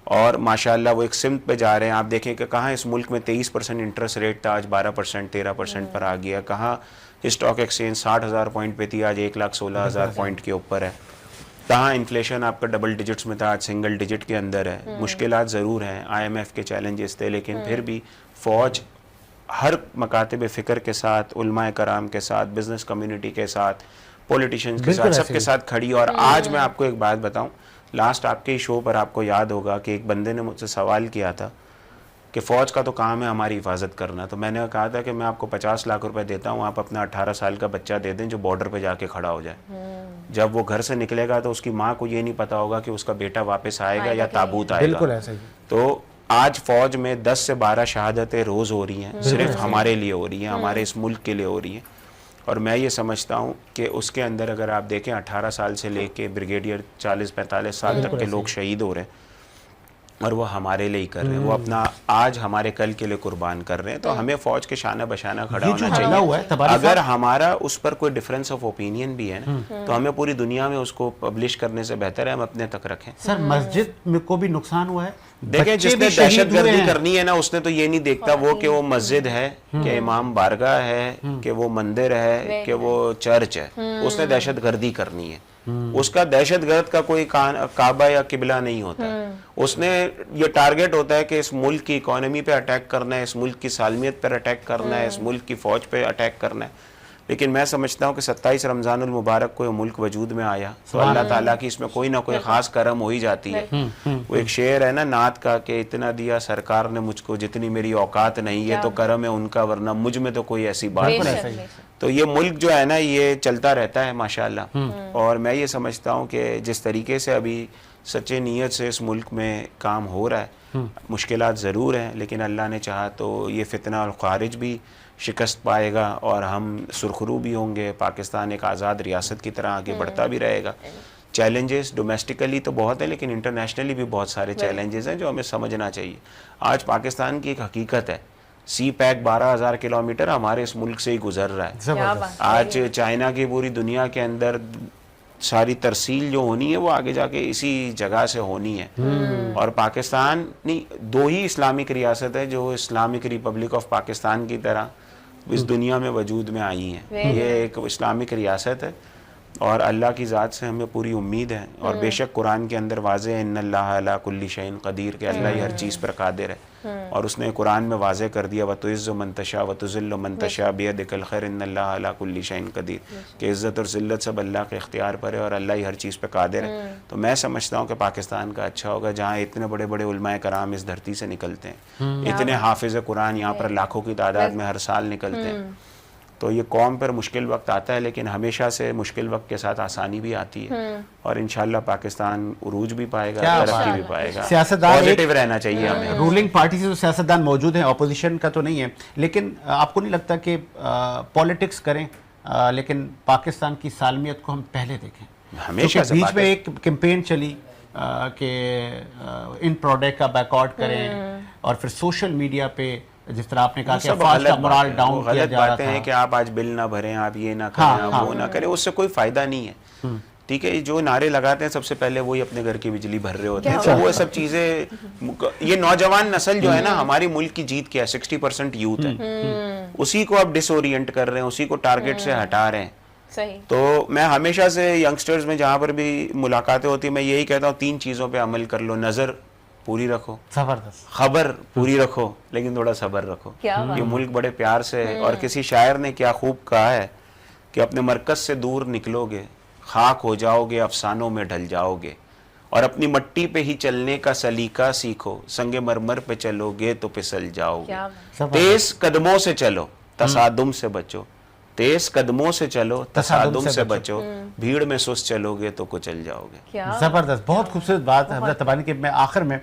اور ماشاءاللہ وہ ایک سمت پہ جا رہے ہیں. آپ دیکھیں کہ کہاں اس ملک میں 23% انٹرسٹ ریٹ تھا, آج 12% 13% پر آ گیا. کہاں اسٹاک ایکسچینج 60,000 پوائنٹ پہ تھی, آج 1,16,000 پوائنٹ کے اوپر ہے. کہاں انفلیشن آپ کا ڈبل ڈیجٹس میں تھا, آج سنگل ڈیجٹ کے اندر ہے. مشکلات ضرور ہیں, IMF کے چیلنجز تھے, لیکن پھر بھی فوج ہر مکاتب فکر کے ساتھ, علماء کرام کے ساتھ, بزنس کمیونٹی کے ساتھ, پولیٹیشنز کے ساتھ, سب کے ساتھ کھڑی. اور آج میں آپ کو ایک بات بتاؤں, لاسٹ آپ کے شو پر آپ کو یاد ہوگا کہ ایک بندے نے مجھ سے سوال کیا تھا کہ فوج کا تو کام ہے ہماری حفاظت کرنا. تو میں نے کہا تھا کہ میں آپ کو 50 لاکھ روپے دیتا ہوں, آپ اپنا 18 سال کا بچہ دے دیں جو بارڈر پہ جا کے کھڑا ہو جائے. جب وہ گھر سے نکلے گا تو اس کی ماں کو یہ نہیں پتا ہوگا کہ اس کا بیٹا واپس آئے گا یا تابوت آئے گا. تو آج فوج میں 10 سے 12 شہادتیں روز ہو رہی ہیں, صرف ہمارے لیے ہو رہی ہیں, ہمارے اس ملک کے لیے ہو رہی ہیں. اور میں یہ سمجھتا ہوں کہ اس کے اندر اگر آپ دیکھیں 18 سال سے لے کے بریگیڈیئر 40-45 سال تک کے لوگ شہید ہو رہے ہیں, اور وہ ہمارے لیے ہی کر رہے ہیں, وہ اپنا آج ہمارے کل کے لیے قربان کر رہے ہیں. تو ہمیں فوج کے شانہ بشانہ کھڑا ہونا چاہیے. اگر ہمارا اس پر کوئی ڈفرینس آف اوپینین بھی ہے نا, تو ہمیں پوری دنیا میں اس کو پبلش کرنے سے بہتر ہے ہم اپنے تک رکھیں. سر مسجد میں کو بھی نقصان ہوا ہے. دیکھیں جس نے دہشت گردی کرنی ہے نا, اس نے تو یہ نہیں دیکھتا وہ کہ وہ مسجد ہے, کہ امام بارگاہ ہے, کہ وہ مندر ہے, کہ وہ چرچ ہے. اس نے دہشت گردی کرنی ہے. اس کا دہشت گرد کا کوئی کعبہ یا قبلہ نہیں ہوتا. اس نے یہ ٹارگٹ ہوتا ہے کہ اس ملک کی اکانومی پہ اٹیک کرنا ہے, اس ملک کی سالمیت پر اٹیک کرنا ہے, اس ملک کی فوج پہ اٹیک کرنا ہے. لیکن میں سمجھتا ہوں کہ 27 رمضان المبارک کو یہ ملک وجود میں آیا تو اللہ تعالیٰ کی اس میں کوئی نہ کوئی خاص کرم ہو ہی جاتی ہے. وہ ایک شعر ہے نا نعت کا کہ اتنا دیا سرکار نے مجھ کو جتنی میری اوقات نہیں ہے, تو کرم ہے ان کا ورنہ مجھ میں تو کوئی ایسی بات نہیں. تو یہ ملک جو ہے نا یہ چلتا رہتا ہے ماشاءاللہ. اور میں یہ سمجھتا ہوں کہ جس طریقے سے ابھی سچے نیت سے اس ملک میں کام ہو رہا ہے, مشکلات ضرور ہیں, لیکن اللہ نے چاہا تو یہ فتنہ الخارج بھی شکست پائے گا اور ہم سرخرو بھی ہوں گے. پاکستان ایک آزاد ریاست کی طرح آگے بڑھتا بھی رہے گا. چیلنجز ڈومیسٹیکلی تو بہت ہیں, لیکن انٹرنیشنلی بھی بہت سارے چیلنجز ہیں جو ہمیں سمجھنا چاہیے. آج پاکستان کی ایک حقیقت ہے, سی پیک 12,000 کلومیٹر ہمارے اس ملک سے ہی گزر رہا ہے. آج چائنا کی پوری دنیا کے اندر ساری ترسیل جو ہونی ہے وہ آگے جا کے اسی جگہ سے ہونی ہے. اور پاکستان نہیں, 2 ہی اسلامک ریاست ہے جو اسلامک ریپبلک آف پاکستان کی طرح اس دنیا میں وجود میں آئی ہیں. یہ ایک اسلامک ریاست ہے اور اللہ کی ذات سے ہمیں پوری امید ہے. اور بے شک قرآن کے اندر واضح ہے ان اللہ علی کل شیء قدیر, کہ اللہ ہی ہر چیز پر قادر ہے. اور اس نے قرآن میں واضح کر دیا وَتُعِزُّ مَن تَشَاءُ وَتُذِلُّ مَن تَشَاءُ بِيَدِكَ الْخَيْرُ إِنَّ اللَّهَ عَلَى كُلِّ شَيْءٍ قَدِيرٌ, کہ عزت اور ذلت سب اللہ کے اختیار پر ہے اور اللہ ہی ہر چیز پہ قادر ہے. تو میں سمجھتا ہوں کہ پاکستان کا اچھا ہوگا جہاں اتنے بڑے بڑے علماء کرام اس دھرتی سے نکلتے ہیں, اتنے حافظ قرآن یہاں پر لاکھوں کی تعداد میں ہر سال نکلتے ہیں. تو یہ قوم پر مشکل وقت آتا ہے لیکن ہمیشہ سے مشکل وقت کے ساتھ آسانی بھی آتی ہے, اور انشاءاللہ پاکستان عروج بھی پائے گا, ترقی بھی پائے گا. سیاستدان پازیٹیو رہنا چاہیے ہمیں. رولنگ پارٹی سے تو سیاستدان موجود ہیں, اپوزیشن کا تو نہیں ہے, لیکن آپ کو نہیں لگتا کہ پولیٹکس کریں لیکن پاکستان کی سالمیت کو ہم پہلے دیکھیں؟ ہمیشہ سے بیچ میں ایک کیمپین چلی کہ ان پروڈکٹ کا بیک آؤٹ کریں, اور پھر سوشل میڈیا پہ جس طرح آپ نے کہا کہ افواج کا morale ڈاؤن کیا جا رہا تھا. باتیں ہیں کہ آپ آج بل نہ بھریں, آپ یہ نہ کریں, آپ وہ نہ کریں, اس سے کوئی فائدہ نہیں ہے. ٹھیک ہے, جو نعرے لگاتے ہیں سب سے پہلے وہی اپنے گھر کی بجلی بھر رہے ہوتے ہیں. تو وہ سب چیزیں, یہ نوجوان نسل جو ہے نا ہماری ملک کی جیت کیا ہے, 60% یوتھ ہے, اسی کو آپ ڈس اورینٹ کر رہے ہیں, اسی کو ٹارگٹ سے ہٹا رہے ہیں. تو میں ہمیشہ سے ینگسٹرز میں جہاں پر بھی ملاقاتیں ہوتی ہیں میں یہی کہتا ہوں 3 چیزوں پہ عمل کر لو. نظر پوری رکھو, زبردست, خبر پوری رکھو, لیکن تھوڑا صبر رکھو. یہ ملک بڑے پیار سے, اور کسی شاعر نے کیا خوب کہا ہے کہ اپنے مرکز سے دور نکلو گے, خاک ہو جاؤ گے, افسانوں میں ڈھل جاؤ گے, اور اپنی مٹی پہ ہی چلنے کا سلیقہ سیکھو, سنگ مرمر پہ چلو گے تو پھسل جاؤ گے. تیز قدموں سے چلو, تصادم سے بچو, تیز قدموں سے چلو, تصادم سے بچو, بھیڑ میں سست چلو گے تو کچل جاؤ گے. زبردست, بہت خوبصورت بات حضرت تبانی کی. میں آخر میں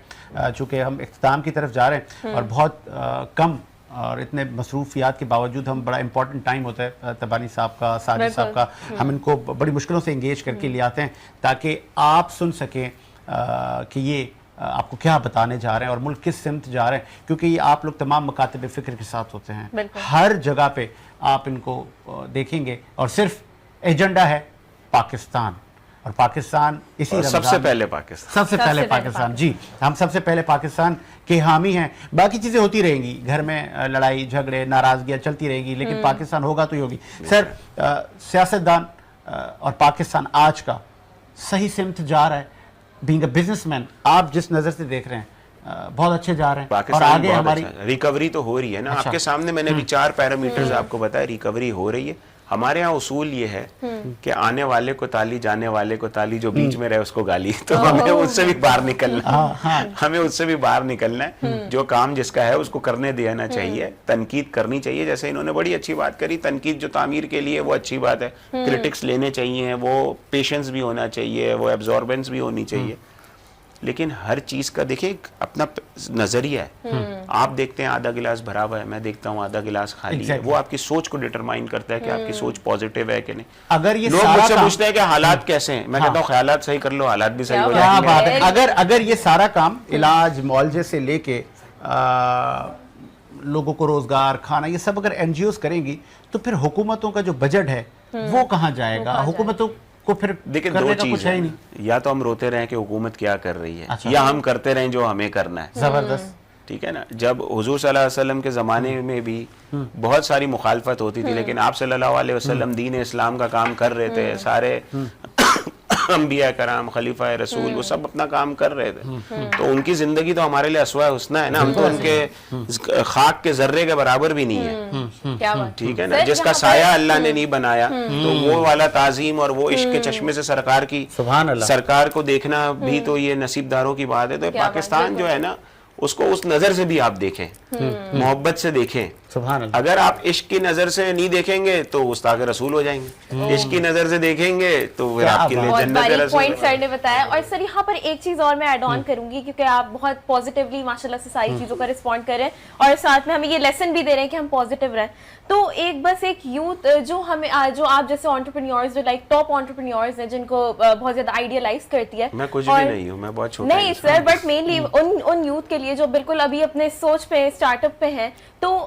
چونکہ ہم اختتام کی طرف جا رہے ہیں اور بہت کم اور اتنے مصروفیات کے باوجود ہم, بڑا امپورٹنٹ ٹائم ہوتا ہے تبانی صاحب کا, ساجد صاحب کا, ہم ان کو بڑی مشکلوں سے انگیج کر کے لے آتے ہیں تاکہ آپ سن سکیں کہ یہ آپ کو کیا بتانے جا رہے ہیں اور ملک کس سمت جا رہے ہیں, کیونکہ یہ آپ لوگ تمام مکاتب فکر کے ساتھ ہوتے ہیں. ہر جگہ پہ آپ ان کو دیکھیں گے اور صرف ایجنڈا ہے پاکستان, اور پاکستان اسی سب سے پہلے پاکستان, سب سے پہلے پاکستان. جی, ہم سب سے پہلے پاکستان کے حامی ہیں. باقی چیزیں ہوتی رہیں گی, گھر میں لڑائی جھگڑے ناراضگیاں چلتی رہیں گی, لیکن پاکستان ہوگا تو ہی ہوگی. سر, سیاستدان اور پاکستان آج کا صحیح سمت جا رہا ہے, بینگ اے بزنس مین, آپ جس نظر سے دیکھ رہے ہیں بہت اچھے جا رہے ہیں, اور آگے ہماری ریکوری تو ہو رہی ہے نا. آپ کے سامنے میں نے بھی 4 پیرامیٹرز آپ کو بتایا, ریکوری ہو رہی ہے. ہمارے ہاں اصول یہ ہے کہ آنے والے کو تالی, جانے والے کو تالی, جو بیچ میں رہے اس کو گالی. تو ہمیں اس سے بھی باہر نکلنا ہے, ہمیں اس سے بھی باہر نکلنا ہے. جو کام جس کا ہے اس کو کرنے دینا چاہیے, تنقید کرنی چاہیے. جیسے انہوں نے بڑی اچھی بات کری, تنقید جو تعمیر کے لیے وہ اچھی بات ہے, کرٹکس لینے چاہیے, وہ پیشنس بھی ہونا چاہیے, وہ ایبزوربنس بھی ہونی چاہیے. لیکن ہر چیز کا دیکھیں اپنا نظریہ ہے. آپ دیکھتے ہیں آدھا گلاس بھرا ہوا ہے, میں دیکھتا ہوں آدھا گلاس خالی ہے. وہ آپ کی سوچ کو ڈٹرمائن کرتا ہے کہ آپ کی سوچ پوزیٹیو ہے کہ نہیں. اگر یہ لوگ مجھ سے پوچھتے ہیں کہ حالات کیسے ہیں, میں کہتا ہوں خیالات صحیح کر لو, حالات بھی صحیح ہو جائیں گے. اگر یہ سارا کام علاج معالجے سے لے کے لوگوں کو روزگار, کھانا, یہ سب اگر این جی اوز کریں گی تو پھر حکومتوں کا جو بجٹ ہے وہ کہاں جائے گا؟ حکومتوں کو پھر دیکھیں 2 چیز ہے, یا تو ہم روتے رہیں کہ حکومت کیا کر رہی ہے, یا ہم کرتے رہیں جو ہمیں کرنا ہے. زبردست, ٹھیک ہے نا. جب حضور صلی اللہ علیہ وسلم کے زمانے میں بھی بہت ساری مخالفت ہوتی تھی, لیکن آپ صلی اللہ علیہ وسلم دین اسلام کا کام کر رہے تھے. سارے انبیاء کرام, خلیفہ رسول, وہ سب اپنا کام کر رہے تھے. تو ان کی زندگی تو ہمارے لیے اسوہ حسنہ ہے نا, ہم تو ان کے خاک کے ذرے کے برابر بھی نہیں ہے. ٹھیک ہے نا. جس کا سایہ اللہ نے نہیں بنایا, تو وہ والا تعظیم اور وہ عشق کے چشمے سے سرکار کو دیکھنا بھی تو یہ نصیب داروں کی بات ہے. تو پاکستان جو ہے نا اس کو اس نظر سے بھی آپ دیکھیں, محبت سے دیکھیں. اگر آپ عشق کی نظر سے نہیں دیکھیں گے تو گستاخ رسول ہو جائیں گے, عشق کی نظر سے دیکھیں گے تو پھر آپ کے لیے جنت رسول. پوائنٹ سر نے بتایا. اور سر یہاں پر ایک چیز اور میں ایڈ آن کروں گی, کیونکہ آپ بہت پازیٹیولی ماشاءاللہ سے ساری چیزوں کا رسپونڈ کر رہے ہیں, اور ساتھ میں ہمیں یہ لیسن بھی دے رہے ہیں کہ ہم پازیٹیو رہیں. تو ایک یوتھ جو آپ جیسے انٹرپرینیورز, جو لائک ٹاپ انٹرپرینیورز ہیں, جن کو بہت زیادہ آئیڈیلائز کرتی ہے. میں کچھ بھی نہیں ہوں, میں بہت چھوٹا نہیں سر, بٹ مینلی ان یوتھ کے لیے جو بالکل ابھی اپنے سوچ پہ اسٹارٹ اپ پہ ہیں, تو